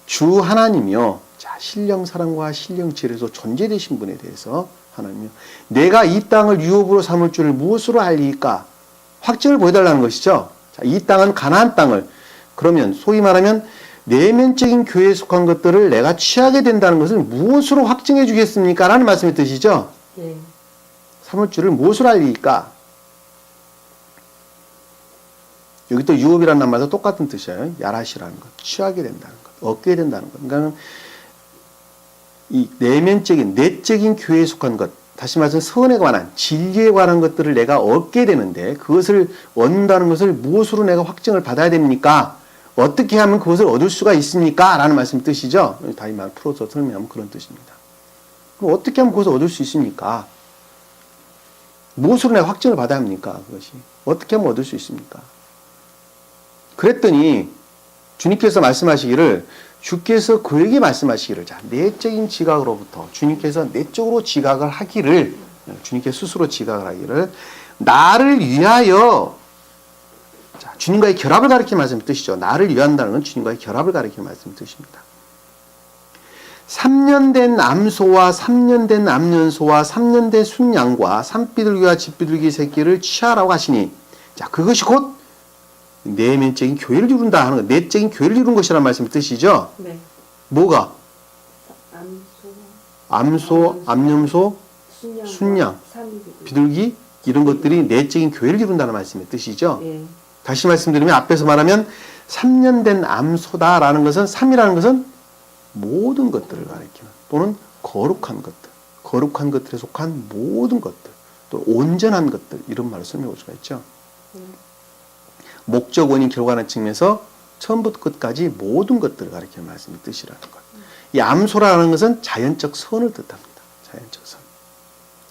주 하나님이요. 자, 신령사랑과 신령질에서 존재되신 분에 대해서 하나님이요. 내가 이 땅을 유업으로 삼을 줄을 무엇으로 알리까? 확증을 보여달라는 것이죠. 자, 이 땅은 가나안 땅을, 그러면 소위 말하면 내면적인 교회에 속한 것들을 내가 취하게 된다는 것을 무엇으로 확증해 주겠습니까? 라는 말씀의 뜻이죠. 예. 삼을 줄을 무엇으로 알리까? 여기 또 유업이라는 말도 똑같은 뜻이에요. 야라시라는 것, 취하게 된다는 것, 얻게 된다는 것. 그러니까 이 내면적인, 내적인 교회에 속한 것, 다시 말해서 선에 관한, 진리에 관한 것들을 내가 얻게 되는데, 그것을 얻는다는 것을 무엇으로 내가 확증을 받아야 됩니까? 어떻게 하면 그것을 얻을 수가 있습니까? 라는 말씀의 뜻이죠. 다시 말 풀어서 설명하면 그런 뜻입니다. 그럼 어떻게 하면 그것을 얻을 수 있습니까? 무엇으로 내가 확증을 받아야 합니까? 그것이. 어떻게 하면 얻을 수 있습니까? 그랬더니 주님께서 말씀하시기를, 주께서 그에게 말씀하시기를, 자, 내적인 지각으로부터 주님께서 내적으로 지각을 하기를, 주님께 스스로 지각을 하기를, 나를 위하여, 자, 주님과의 결합을 가리키는 말씀의 뜻이죠. 나를 위한다는 건 주님과의 결합을 가리키는 말씀의 뜻입니다. 3년 된 암소와 3년 된 암년소와 3년 된 순양과 산비둘기와 집비둘기 새끼를 취하라고 하시니, 자, 그것이 곧 내면적인 교회를 이룬다 하는 것, 내적인 교회를 이룬 것이라는 말씀의 뜻이죠. 네. 뭐가? 암소, 암소, 암염소, 순양, 비둘기, 이런 것들이 내적인 교회를 이룬다는 말씀의 뜻이죠. 예. 다시 말씀드리면, 앞에서 말하면 3년 된 암소다라는 것은, 3이라는 것은 모든 것들을 가리키는, 또는 거룩한 것들, 거룩한 것들에 속한 모든 것들, 또 온전한 것들, 이런 말로 설명할 수가 있죠. 목적, 원인, 결과라는 측면에서 처음부터 끝까지 모든 것들을 가리키는 말씀의 뜻이라는 것. 이 암소라는 것은 자연적 선을 뜻합니다. 자연적 선.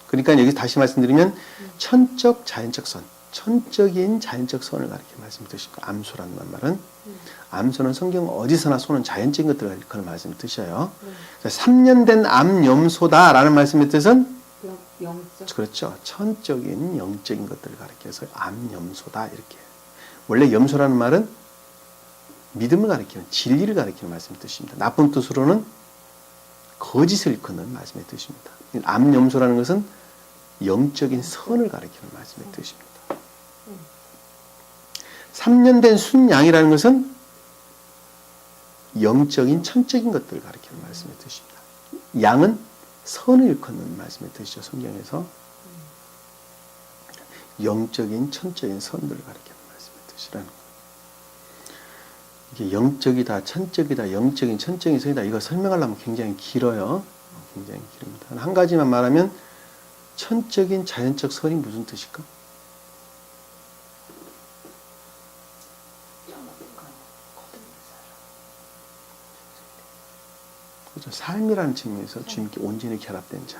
그러니까 여기 다시 말씀드리면 천적 자연적 선, 천적인 자연적 선을 가리키는 말씀의 뜻입니다. 암소라는 말은 암소는 성경 어디서나 소는 자연적인 것들을 가리키는 말씀의 뜻이에요. 3년 된 암염소다라는 말씀의 뜻은 영적. 그렇죠. 천적인 영적인 것들을 가리켜서 암염소다 이렇게. 원래 염소라는 말은 믿음을 가리키는 진리를 가리키는 말씀의 뜻입니다. 나쁜 뜻으로는 거짓을 일컫는 말씀의 뜻입니다. 암염소라는 것은 영적인 선을 가리키는 말씀의 뜻입니다. 3년 된 순양이라는 것은 영적인 천적인 것들을 가리키는 말씀의 뜻입니다. 양은 선을 일컫는 말씀의 뜻이죠. 성경에서 영적인 천적인 선들을 가리키는 말씀의 뜻이라는 거예요. 이게 영적이다, 천적이다, 영적인 천적인 선이다. 이거 설명하려면 굉장히 길어요. 굉장히 길습니다. 한 가지만 말하면 천적인 자연적 선이 무슨 뜻일까? 그렇죠. 삶이라는 측면에서 주님께 온전히 결합된 자.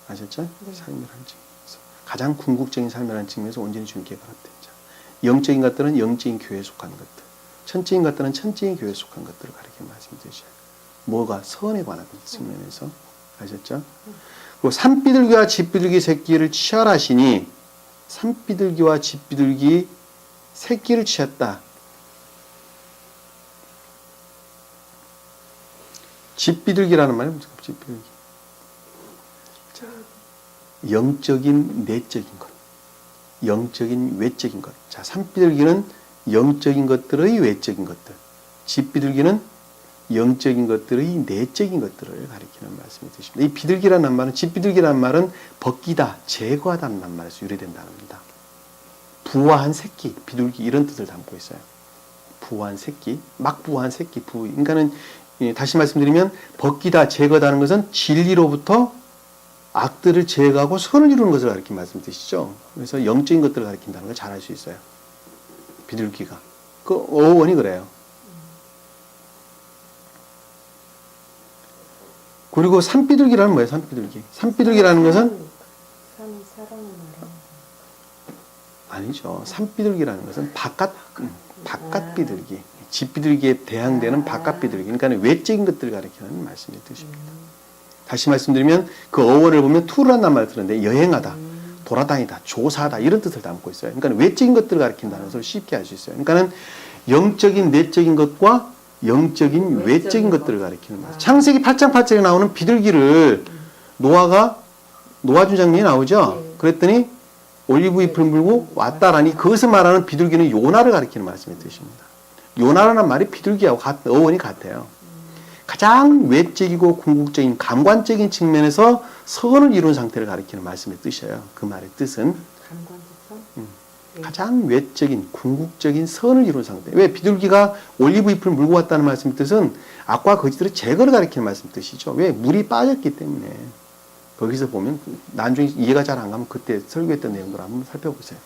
아셨죠? 네. 삶이라는 측면에서. 가장 궁극적인 삶이라는 측면에서 온전히 주님께 결합된 자. 영적인 것들은 영적인 교회에 속한 것들. 천적인 것들은 천적인 교회에 속한 것들을 가리키는 말씀이죠. 뭐가 선에 관한 측면에서. 아셨죠? 그리고 산비둘기와 집비둘기 새끼를 취하라시니 산비둘기와 집비둘기 새끼를 취했다. 집비둘기라는 말이 무슨 집비둘기? 자, 영적인 내적인 것, 영적인 외적인 것. 자, 산비둘기는 영적인 것들의 외적인 것들, 집비둘기는 영적인 것들의 내적인 것들을 가리키는 말씀이 되십니다. 이 비둘기라는 말은 집비둘기라는 말은 벗기다, 제거하다는 말에서 유래된다는 겁니다. 부화한 새끼, 비둘기 이런 뜻을 담고 있어요. 부화한 새끼, 막 부화한 새끼, 그러니까는 다시 말씀드리면 벗기다, 제거하다는 것은 진리로부터 악들을 제거하고 선을 이루는 것을 가리키는 말씀 뜻이죠. 그래서 영적인 것들을 가리킨다는 걸 잘 알 수 있어요. 비둘기가. 그 어원이 그래요. 그리고 산비둘기라는 뭐예요? 산비둘기. 산비둘기라는 것은 산이 사랑을 말하는 아니죠. 산비둘기라는 것은 바깥 비둘기. 집비둘기에 대항되는 바깥 비둘기. 그러니까 외적인 것들을 가리키는 말씀의 뜻입니다. 다시 말씀드리면 그 어원을 보면 투르라는 말을 들었는데 여행하다, 돌아다니다, 조사하다 이런 뜻을 담고 있어요. 그러니까 외적인 것들을 가리킨다는 것을 쉽게 알 수 있어요. 그러니까는 영적인 내적인 것과 영적인 외적인 것들을 가리키는 말이에요. 창세기 8장 8절에 나오는 비둘기를 노아 주장면이 나오죠. 네. 그랬더니 올리브 잎을 물고 왔다라니 그것을 말하는 비둘기는 요나를 가리키는 말씀의 뜻입니다. 요나라는 말이 비둘기하고 어원이 같아요. 가장 외적이고 궁극적인 감관적인 측면에서 선을 이룬 상태를 가리키는 말씀의 뜻이에요. 그 말의 뜻은 감관지성? 가장 외적인 궁극적인 선을 이룬 상태. 왜 비둘기가 올리브 잎을 물고 왔다는 말씀의 뜻은 악과 거짓들의 제거를 가리키는 말씀의 뜻이죠. 왜? 물이 빠졌기 때문에. 거기서 보면 나중에 이해가 잘 안 가면 그때 설교했던 내용들 한번 살펴보세요.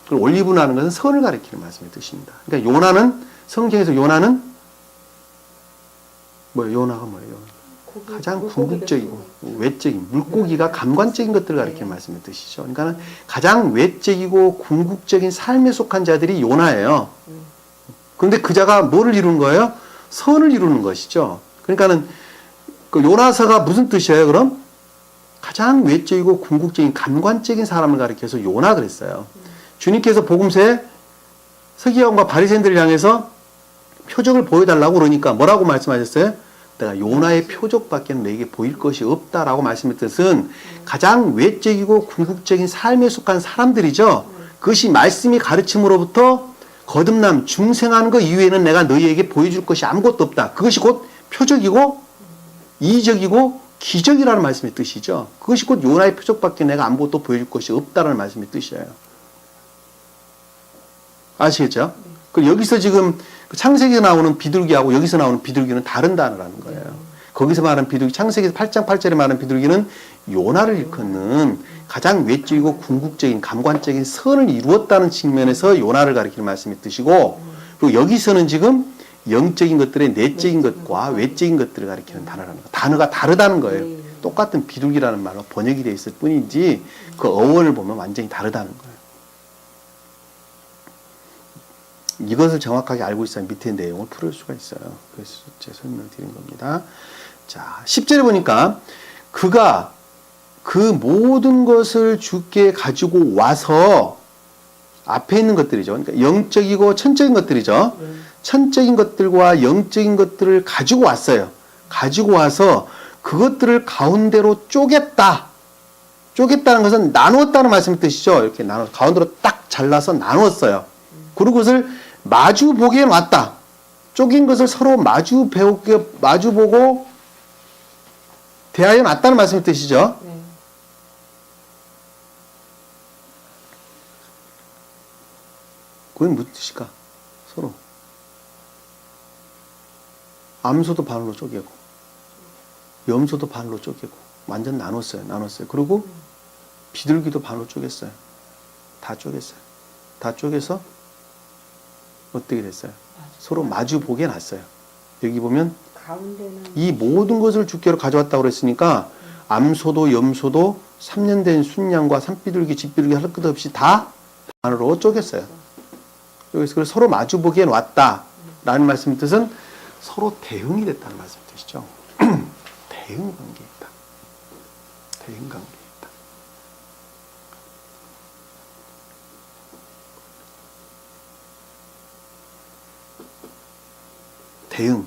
그리고 올리브라는 것은 선을 가리키는 말씀의 뜻입니다. 그러니까 요나는 성경에서 요나는 뭐예요? 요나가 뭐예요? 가장 궁극적이고 외적인 물고기가 감관적인 것들을 가리키는 말씀의 뜻이죠. 그러니까 가장 외적이고 궁극적인 삶에 속한 자들이 요나예요. 그런데 그 자가 뭐를 이루는 거예요? 선을 이루는 것이죠. 그러니까는 그 요나서가 무슨 뜻이에요? 그럼 가장 외적이고 궁극적인 감관적인 사람을 가리켜서 요나 그랬어요. 주님께서 복음서에 서기관과 바리새인들을 향해서 표적을 보여달라고 그러니까 뭐라고 말씀하셨어요? 내가 요나의 표적밖에 내게 보일 것이 없다라고 말씀했던 뜻은 가장 외적이고 궁극적인 삶에 속한 사람들이죠. 그것이 말씀이 가르침으로부터 거듭남, 중생하는 것 이외에는 내가 너희에게 보여줄 것이 아무것도 없다. 그것이 곧 표적이고 이적이고 기적이라는 말씀의 뜻이죠. 그것이 곧 요나의 표적밖에 내가 아무것도 보여줄 것이 없다라는 말씀의 뜻이에요. 아시겠죠? 그리고 여기서 지금 창세기에서 나오는 비둘기하고 여기서 나오는 비둘기는 다른 단어라는 거예요. 거기서 말하는 비둘기, 창세기 8장 8절에 말하는 비둘기는 요나를 일컫는 가장 외적이고 궁극적인 감관적인 선을 이루었다는 측면에서 요나를 가리키는 말씀의 뜻이고 그리고 여기서는 지금 영적인 것들의 내적인 것과 외적인 것들을 가리키는 단어라는 거. 단어가 다르다는 거예요. 네. 똑같은 비둘기라는 말로 번역이 되어 있을 뿐이지 그 어원을 보면 완전히 다르다는 거예요. 이것을 정확하게 알고 있어야 밑에 내용을 풀을 수가 있어요. 그래서 제가 설명을 드린 겁니다. 자, 10절에 보니까 그가 그 모든 것을 주께 가지고 와서 앞에 있는 것들이죠. 그러니까 영적이고 천적인 것들이죠. 천적인 것들과 영적인 것들을 가지고 왔어요. 가지고 와서 그것들을 가운데로 쪼갰다. 쪼갰다는 것은 나누었다는 말씀의 뜻이죠. 이렇게 가운데로 딱 잘라서 나누었어요. 그리고 그것을 마주 보게 놨다. 쪼갠 것을 서로 마주 보고 대하여 놨다는 말씀의 뜻이죠. 네. 그건 무슨 뜻일까? 서로. 암소도 반으로 쪼개고, 염소도 반으로 쪼개고, 완전 나눴어요. 그리고 비둘기도 반으로 쪼갰어요. 다 쪼갰어요. 다 쪼개서 어떻게 됐어요? 서로 마주 보게 놨어요. 여기 보면 가운데는 이 모든 것을 주께로 가져왔다고 그랬으니까 암소도 염소도 3년 된 순양과 산비둘기, 집비둘기 할 것 없이 다 반으로 쪼갰어요. 그래서 서로 마주 보기에 놨다라는 말씀의 뜻은 서로 대응이 됐다는 말씀의 뜻이죠. 대응 관계에 있다. 대응 관계에 있다. 대응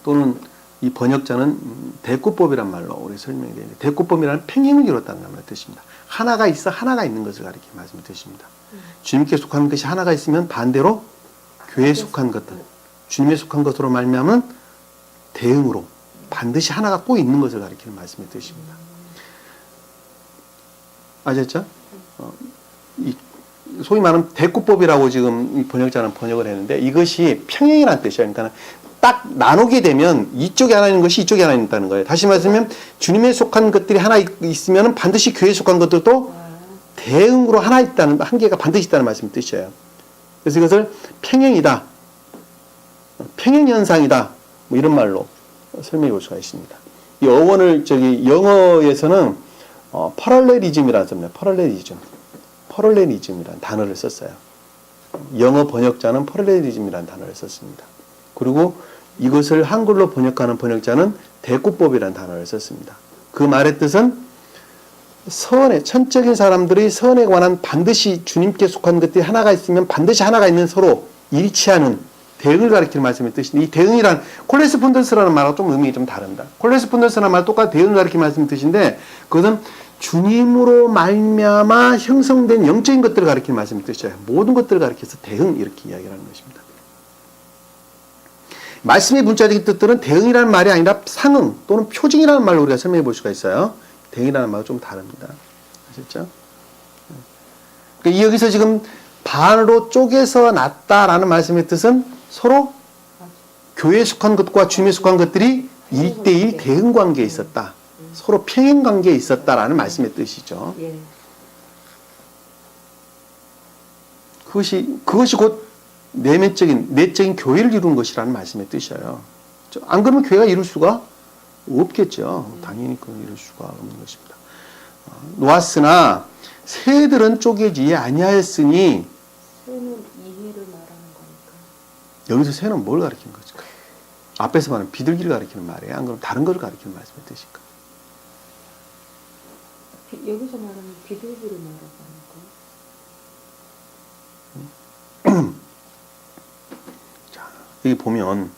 또는 이 번역자는 대꾸법이란 말로 우리 설명이 되는데 대꾸법이라는 평행을 이뤘다는 말의 뜻입니다. 하나가 있어 하나가 있는 것을 가리키는 말씀의 뜻입니다. 주님께 속한 것이 하나가 있으면 반대로 교회에 속한 것들, 주님에 속한 것으로 말미암은 대응으로 반드시 하나가 꼭 있는 것을 가리키는 말씀의 뜻입니다. 아셨죠? 소위 말하는 대꾸법이라고 지금 번역자는 번역을 했는데 이것이 평행이라는 뜻이에요. 그러니까 딱 나누게 되면 이쪽에 하나 있는 것이 이쪽에 하나 있다는 거예요. 다시 말하면 주님에 속한 것들이 하나 있으면 반드시 교회에 속한 것들도 대응으로 하나 있다는, 한 개가 반드시 있다는 말씀의 뜻이에요. 그래서 이것을 평행이다, 평행현상이다, 뭐 이런 말로 설명해 볼 수가 있습니다. 이 어원을 영어에서는 퍼럴레리즘이라는 겁니다. 퍼럴레리즘이라는 단어를 썼어요. 영어 번역자는 퍼럴레리즘이라는 단어를 썼습니다. 그리고 이것을 한글로 번역하는 번역자는 대꾸법이라는 단어를 썼습니다. 그 말의 뜻은 천적인 사람들이 선에 관한 반드시 주님께 속한 것들이 하나가 있으면 반드시 하나가 있는 서로 일치하는 대응을 가리키는 말씀의 뜻인데 이 대응이란 콜레스폰던스라는 말하고 좀 의미가 좀 다릅니다. 콜레스폰던스라는 말 똑같이 대응을 가리키는 말씀의 뜻인데 그것은 주님으로 말미암아 형성된 영적인 것들을 가리키는 말씀의 뜻이에요. 모든 것들을 가리켜서 대응 이렇게 이야기를 하는 것입니다. 말씀의 문자적인 뜻들은 대응이라는 말이 아니라 상응 또는 표징이라는 말로 우리가 설명해 볼 수가 있어요. 대응이라는 말은 좀 다릅니다. 아셨죠? 그러니까 여기서 지금 반으로 쪼개서 놨다라는 말씀의 뜻은 서로 교회에 속한 것과 주님에 속한 것들이 1대1 대응 관계에 있었다. 서로 평행 관계에 있었다라는 말씀의 뜻이죠. 예. 그것이 곧 내적인 교회를 이루는 것이라는 말씀의 뜻이에요. 안 그러면 교회가 이룰 수가 없겠죠. 당연히 그건 이룰 수가 없는 것입니다. 노아스나 새들은 쪼개지 아니하였으니 새는 이해를 말하는 거니까. 여기서 새는 뭘 가리키는 것일까? 앞에서 말하는 비둘기를 가리키는 말이에요. 안 그러면 다른 걸 가리키는 말씀의 뜻일까? 여기서 말하는 비둘기를 말하는 자, 여기 보면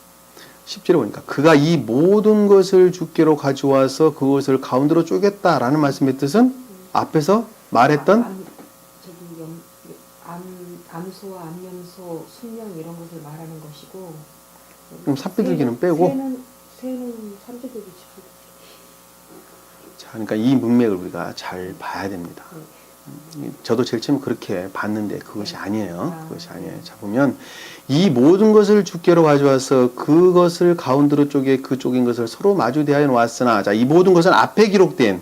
10절에 보니까 그가 이 모든 것을 주께로 가져와서 그것을 가운데로 쪼갰다라는 말씀의 뜻은 앞에서 말했던 암소와 암염소, 순양 이런 것을 말하는 것이고 그럼 산비둘기는 빼고 새는 산비둘기 집을 자, 그러니까 이 문맥을 우리가 잘 봐야 됩니다. 저도 제일 처음에 그렇게 봤는데 그것이 아니에요. 그것이 아니에요. 자, 보면 이 모든 것을 주께로 가져와서 그것을 가운데로 쪼개 그 쪼갠 것을 서로 마주 대하여 놓았으나 자, 이 모든 것은 앞에 기록된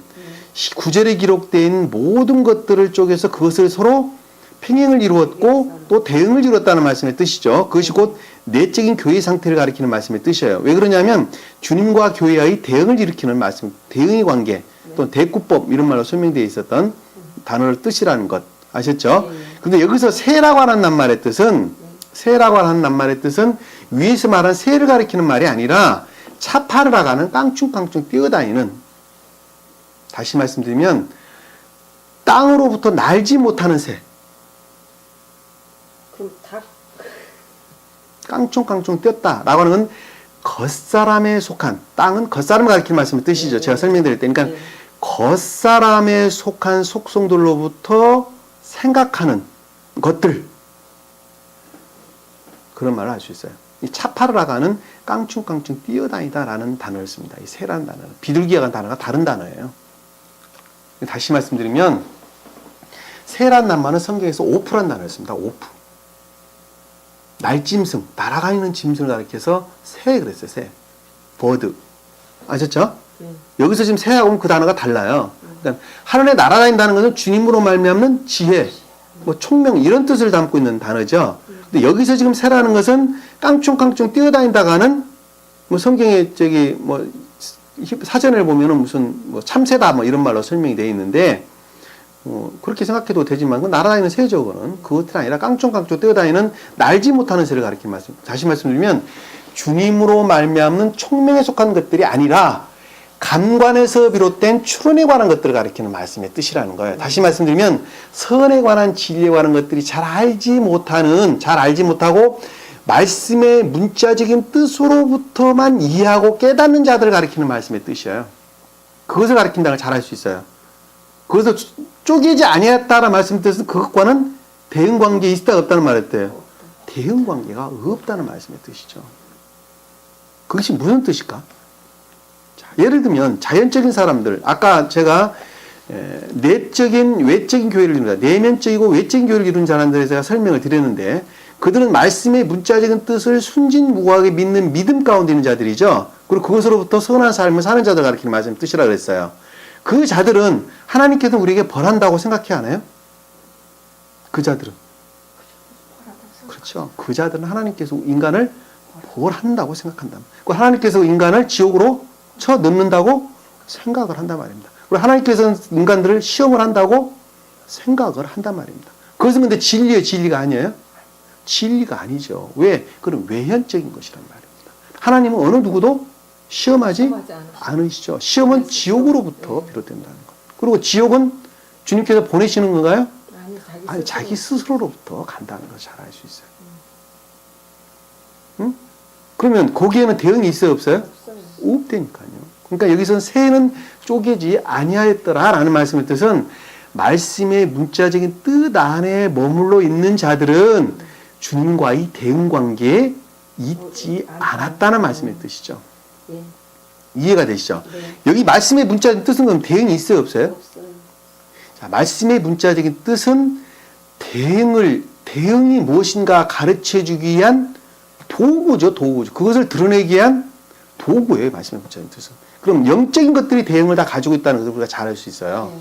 9절에 기록된 모든 것들을 쪼개서 그것을 서로 평행을 이루었고 또 대응을 이루었다는 말씀의 뜻이죠. 그것이 곧 내적인 교회 상태를 가리키는 말씀의 뜻이에요. 왜 그러냐면 주님과 교회의 대응을 일으키는 말씀, 대응의 관계, 또 대꾸법 이런 말로 설명되어 있었던 단어를 뜻이라는 것 아셨죠? 근데 여기서 새라고 하는 낱말의 뜻은 새라고 하는 낱말의 뜻은 위에서 말한 새를 가리키는 말이 아니라 차파르라고 하는 깡충깡충 뛰어다니는, 다시 말씀드리면 땅으로부터 날지 못하는 새, 그럼 닭 깡충깡충 뛰었다라고 하는 건 겉사람에 속한, 땅은 겉사람을 가리키는 말씀의 뜻이죠. 제가 설명드릴 때. 그러니까 겉사람에 속한 속성들로부터 생각하는 것들, 그런 말을 할 수 있어요. 이 차파르라고 하는 깡충깡충 뛰어다니다라는 단어를 씁니다. 이 새라는 단어는 비둘기와 같은 단어가 다른 단어예요. 다시 말씀드리면 새라는 낱말은 성경에서 오프라는 단어를 씁니다. 오프. 날짐승, 날아다니는 짐승을 가리켜서 새 그랬어요. 새. 버드. 아셨죠? 여기서 지금 새하고는 그 단어가 달라요. 그러니까 하늘에 날아다닌다는 것은 주님으로 말미암는 지혜, 뭐 총명 이런 뜻을 담고 있는 단어죠. 근데 여기서 지금 새라는 것은 깡충깡충 뛰어다닌다가 하는, 뭐 성경에 저기 뭐 사전을 보면은 무슨 뭐 참새다 뭐 이런 말로 설명이 되어 있는데, 그렇게 생각해도 되지만 그 날아다니는 새죠. 그거는 그것이 아니라 깡충깡충 뛰어다니는 날지 못하는 새를 가리키는 말씀. 다시 말씀드리면 주님으로 말미암는 총명에 속한 것들이 아니라 감관에서 비롯된 추론에 관한 것들을 가리키는 말씀의 뜻이라는 거예요. 다시 말씀드리면 선에 관한 진리에 관한 것들이 잘 알지 못하고 말씀의 문자적인 뜻으로부터만 이해하고 깨닫는 자들을 가리키는 말씀의 뜻이에요. 그것을 가리킨다는 걸 잘 알 수 있어요. 그래서 쪼개지 아니했다라는 말씀 뜻은 그것과는 대응 관계에 있다 없다는 말했대요. 대응 관계가 없다는 말씀의 뜻이죠. 그것이 무슨 뜻일까? 자, 예를 들면 자연적인 사람들, 아까 제가 내적인 외적인 교회를 이룬다, 내면적이고 외적인 교회를 이룬 사람들에 제가 설명을 드렸는데, 그들은 말씀의 문자적인 뜻을 순진무구하게 믿는 믿음 가운데 있는 자들이죠. 그리고 그것으로부터 선한 삶을 사는 자들 가리키는 말씀의 뜻이라 그랬어요. 그 자들은 하나님께서 우리에게 벌한다고 생각해야 하나요? 그 자들은. 그렇죠. 그 자들은 하나님께서 인간을 벌한다고 생각한다. 하나님께서 인간을 지옥으로 쳐 넣는다고 생각을 한단 말입니다. 그리고 하나님께서는 인간들을 시험을 한다고 생각을 한단 말입니다. 그것은 근데 진리예요, 진리가 아니에요? 진리가 아니죠. 왜? 그건 외현적인 것이란 말입니다. 하나님은 어느 누구도 시험하지 않으시죠. 시험은 지옥으로부터 비롯된다는 것. 그리고 지옥은 주님께서 보내시는 건가요? 아니, 자기 스스로로부터 간다는 걸 잘 알 수 있어요. 응? 그러면 거기에는 대응이 있어요, 없어요? 없다니까요. 그러니까 여기서는 새는 쪼개지 아니하였더라라는 말씀의 뜻은 말씀의 문자적인 뜻 안에 머물러 있는 자들은 주님과의 대응 관계에 있지 않았다는 말씀의 뜻이죠. 이해가 되시죠? 여기 말씀의 문자적인 뜻은 그럼 대응이 있어요, 없어요? 자, 말씀의 문자적인 뜻은 대응이 무엇인가 가르쳐 주기 위한 도구죠, 도구죠. 그것을 드러내기 위한 도구예요, 말씀의 문자적인 뜻은. 그럼 영적인 것들이 대응을 다 가지고 있다는 것을 우리가 잘 알 수 있어요.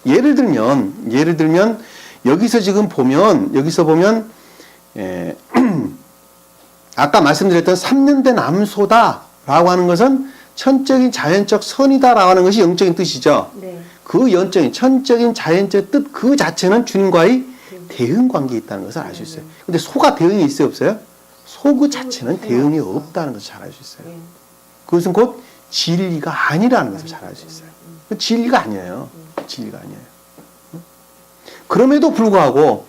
예를 들면, 여기서 보면, 아까 말씀드렸던 3년된 암소다라고 하는 것은 천적인 자연적 선이다라고 하는 것이 영적인 뜻이죠. 네. 그 영적인 천적인 자연적 뜻 그 자체는 주님과의 대응 관계에 있다는 것을 알 수 있어요. 근데 소가 대응이 있어요, 없어요? 소 그 자체는 대응이 없다는 것을 잘 알 수 있어요. 그것은 곧 진리가 아니라는 것을 잘 알 수 있어요. 진리가 아니에요. 진리가 아니에요. 그럼에도 불구하고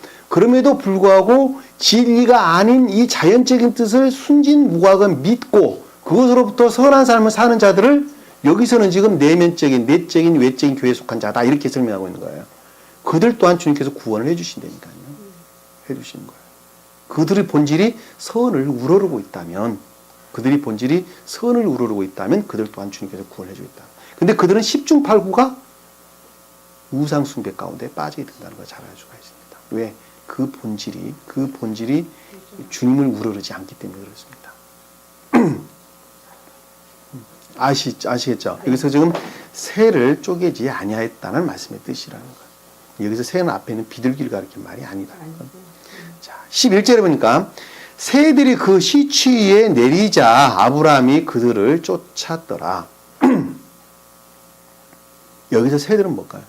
진리가 아닌 이 자연적인 뜻을 순진무구하게 믿고 그것으로부터 선한 삶을 사는 자들을 여기서는 지금 내면적인, 내적인, 외적인 교회에 속한 자다 이렇게 설명하고 있는 거예요. 그들 또한 주님께서 구원을 해주신다니까요. 해주시는 거예요. 그들의 본질이 선을 우러르고 있다면 그들 또한 주님께서 구원해 주겠다. 근데 그들은 10중 8구가 우상 숭배 가운데 빠지게 된다는 걸 잘 알 수가 있습니다. 왜? 그 본질이 주님을 우러르지 않기 때문에 그렇습니다. 아시겠죠? 여기서 지금 새를 쪼개지 아니하였다는 말씀의 뜻이라는 거예요. 여기서 새는 앞에 있는 비둘기를 가리키는 말이 아니다. 아니고. 자, 11절에 보니까 새들이 그 시추위에 내리자 아브라함이 그들을 쫓았더라. 여기서 새들은 뭘까요?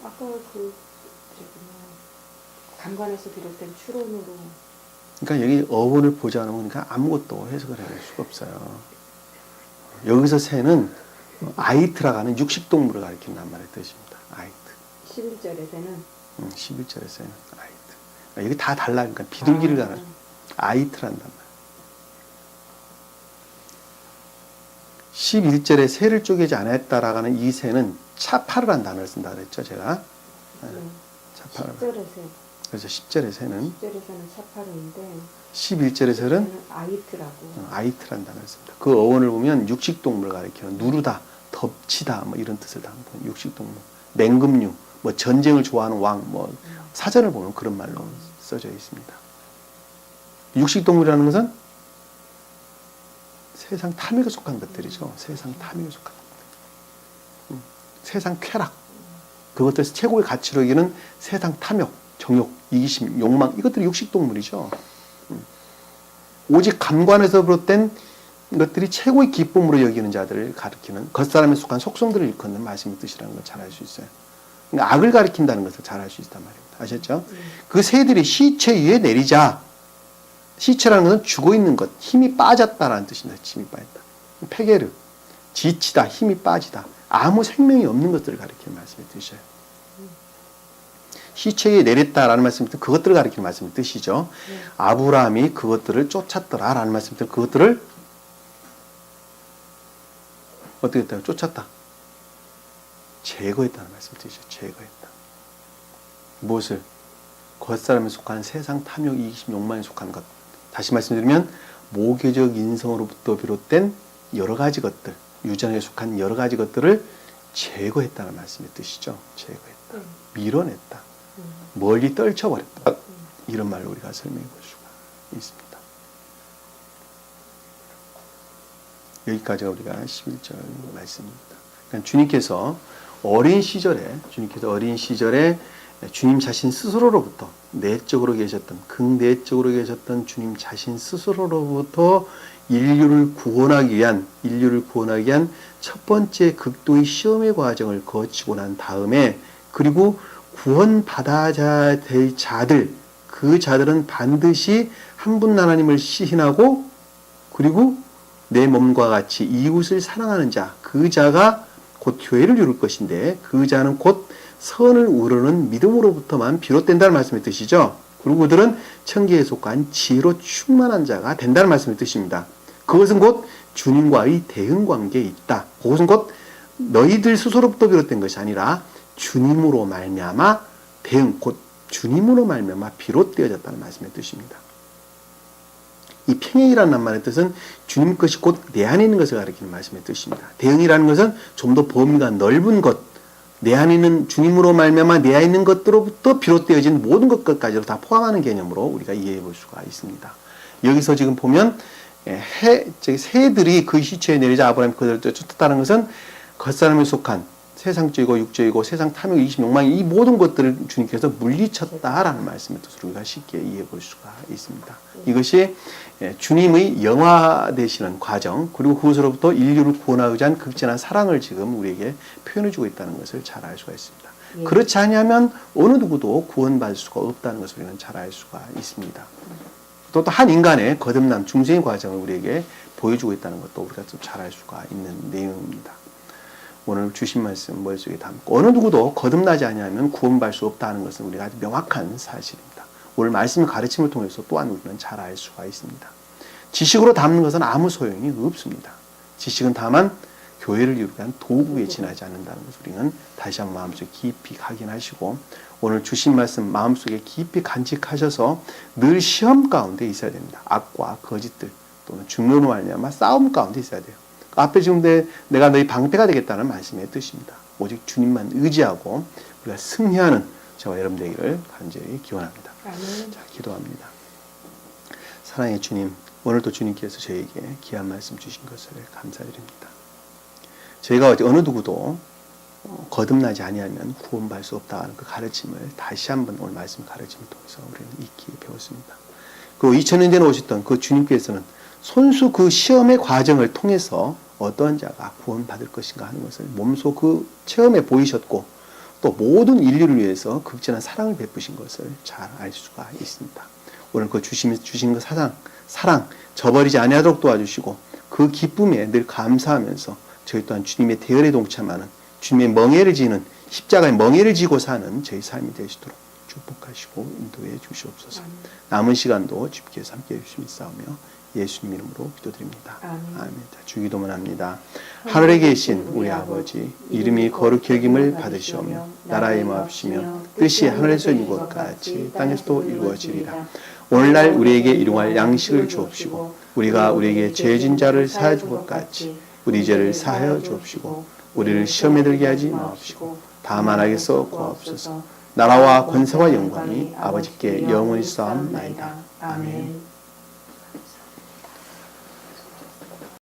아까 그 간관에서 비롯된 추론으로 그러니까 여기 어원을 보지 않으면 그러니까 아무것도 해석을 해낼 수가 없어요. 여기서 새는 아이트라고 하는 육식동물을 가리킨단 말의 뜻입니다. 아이트. 11절에서는 11절에 새는 아이트. 그러니까 여기 다 달라. 그러니까 비둘기를 가는 아이트란단 말이에요. 11절에 새를 쪼개지 않았다라고 하는 이 새는 차파르란 단어를 쓴다 그랬죠, 제가. 차파르. 10절에서 그래서 10절의 새는 10절에서는 사파르인데 11절의 새는 아이트라고. 아이트란 단어를 씁니다. 그 어원을 보면 육식동물을 가리키는 누르다, 덮치다 뭐 이런 뜻을 담고 육식동물, 맹금류, 뭐 전쟁을 좋아하는 왕, 뭐 사전을 보면 그런 말로 써져 있습니다. 육식동물이라는 것은 세상 탐욕에 속한 것들이죠. 세상 탐욕에 속한 것들. 세상 쾌락. 그것들 최고의 가치로 여기는 세상 탐욕, 정욕, 이기심, 욕망 이것들이 육식동물이죠. 오직 감관에서 비롯된 것들이 최고의 기쁨으로 여기는 자들을 가리키는 겉사람에 속한 속성들을 일컫는 말씀의 뜻이라는 걸 잘 알 수 있어요. 그러니까 악을 가리킨다는 것을 잘 알 수 있단 말입니다. 아셨죠? 그 새들이 시체 위에 내리자. 시체라는 것은 죽어 있는 것, 힘이 빠졌다라는 뜻입니다. 힘이 빠졌다. 페게르, 지치다, 힘이 빠지다. 아무 생명이 없는 것들을 가리키는 말씀의 뜻이에요. 시체 위에 내렸다라는 말씀이 그것들을 가리키는 말씀의 뜻이죠. 아브라함이 그것들을 쫓았더라라는 말씀이 그것들을 어떻게 했다고? 쫓았다. 제거했다는 말씀의 뜻이죠. 제거했다. 무엇을? 겉사람에 속한 세상 탐욕, 이기심, 욕망에 속한 것. 다시 말씀드리면 모계적 인성으로부터 비롯된 여러 가지 것들, 유전에 속한 여러 가지 것들을 제거했다는 말씀의 뜻이죠. 제거했다. 밀어냈다. 멀리 떨쳐버렸다. 이런 말로 우리가 설명해 볼 수가 있습니다. 여기까지가 우리가 11절 말씀입니다. 그러니까 주님께서 어린 시절에 주님 자신 스스로로부터 내적으로 계셨던 극내적으로 계셨던 주님 자신 스스로로부터 인류를 구원하기 위한 첫 번째 극도의 시험의 과정을 거치고 난 다음에 그리고 구원받아야 될 자들 그 자들은 반드시 한 분 하나님을 시인하고 그리고 내 몸과 같이 이웃을 사랑하는 자 그 자가 곧 교회를 이룰 것인데 그 자는 곧 선을 우러는 믿음으로부터만 비롯된다는 말씀의 뜻이죠. 그리고 그들은 천계에 속한 지혜로 충만한 자가 된다는 말씀의 뜻입니다. 그것은 곧 주님과의 대응관계에 있다. 그것은 곧 너희들 스스로부터 비롯된 것이 아니라 주님으로 말미암아 대응, 곧 주님으로 말미암아 비롯되어졌다는 말씀의 뜻입니다. 이 평행이라는 말의 뜻은 주님 것이 곧 내 안에 있는 것을 가리키는 말씀의 뜻입니다. 대응이라는 것은 좀 더 범위가 넓은 것, 내 안에 있는 주님으로 말미암아 내 안에 있는 것들로부터 비롯되어진 모든 것까지로 다 포함하는 개념으로 우리가 이해해 볼 수가 있습니다. 여기서 지금 보면 새들이 그 시체에 내리자 아브라함이 그들을 쫓았다는 것은 겉사람에 속한 세상적이고 육적이고 세상 탐욕, 이기심, 욕망 이 모든 것들을 주님께서 물리쳤다라는 말씀의 뜻으로 우리가 쉽게 이해해 볼 수가 있습니다. 이것이 주님의 영화되시는 과정 그리고 그것으로부터 인류를 구원하고자 한 극진한 사랑을 지금 우리에게 표현해 주고 있다는 것을 잘 알 수가 있습니다. 예. 그렇지 않으면 어느 누구도 구원받을 수가 없다는 것을 우리는 잘 알 수가 있습니다. 또 한 인간의 거듭남, 중생의 과정을 우리에게 보여주고 있다는 것도 우리가 좀 잘 알 수가 있는 내용입니다. 오늘 주신 말씀 머릿속에 담고 어느 누구도 거듭나지 아니하면 구원받을 수 없다는 것은 우리가 아주 명확한 사실입니다. 오늘 말씀의 가르침을 통해서 또한 우리는 잘 알 수가 있습니다. 지식으로 담는 것은 아무 소용이 없습니다. 지식은 다만 교회를 이루기 위한 도구에 지나지 않는다는 것을 우리는 다시 한번 마음속에 깊이 각인하시고 오늘 주신 말씀 마음속에 깊이 간직하셔서 늘 시험 가운데 있어야 됩니다. 악과 거짓들 또는 중론으로 말미암아 싸움 가운데 있어야 돼요. 앞에 지금 내가 너희 방패가 되겠다는 말씀의 뜻입니다. 오직 주님만 의지하고 우리가 승리하는 저와 여러분 되기를 간절히 기원합니다. 아멘. 자, 기도합니다. 사랑의 주님, 오늘도 주님께서 저에게 귀한 말씀 주신 것을 감사드립니다. 저희가 어느 누구도 거듭나지 아니하면 구원받을 수 없다는 그 가르침을 다시 한번 오늘 말씀 가르침을 통해서 우리는 익히 배웠습니다. 그리고 2000년 전에 오셨던 그 주님께서는 손수 그 시험의 과정을 통해서 어떠한 자가 구원받을 것인가 하는 것을 몸소 그 체험에 보이셨고 또 모든 인류를 위해서 극진한 사랑을 베푸신 것을 잘 알 수가 있습니다. 오늘 그 주신 그 사랑 저버리지 아니하도록 도와주시고 그 기쁨에 늘 감사하면서 저희 또한 주님의 대열에 동참하는 주님의 멍에를 지는 십자가의 멍에를 지고 사는 저희 삶이 되시도록 축복하시고 인도해 주시옵소서. 남은 시간도 주께서 함께해 주시면 싸우며 예수님 이름으로 기도드립니다. 아멘. 주기도문 합니다. 하늘에 계신 우리 아버지 이름이 거룩히 여김을 받으시오며 나라의 마옵시며 뜻이 하늘에서 이룬 것 같이 땅에서도 이루어지리라. 오늘날 우리에게 일용할 양식을 주옵시고 우리가 우리에게 죄진 자를 사하여 준 것 같이 우리 죄를 사하여 주옵시고 우리를 시험에 들게 하지 마옵시고 다만 악에서 구하옵소서. 나라와 권세와 영광이 아버지께 영원히 쌓옵나이다. 아멘.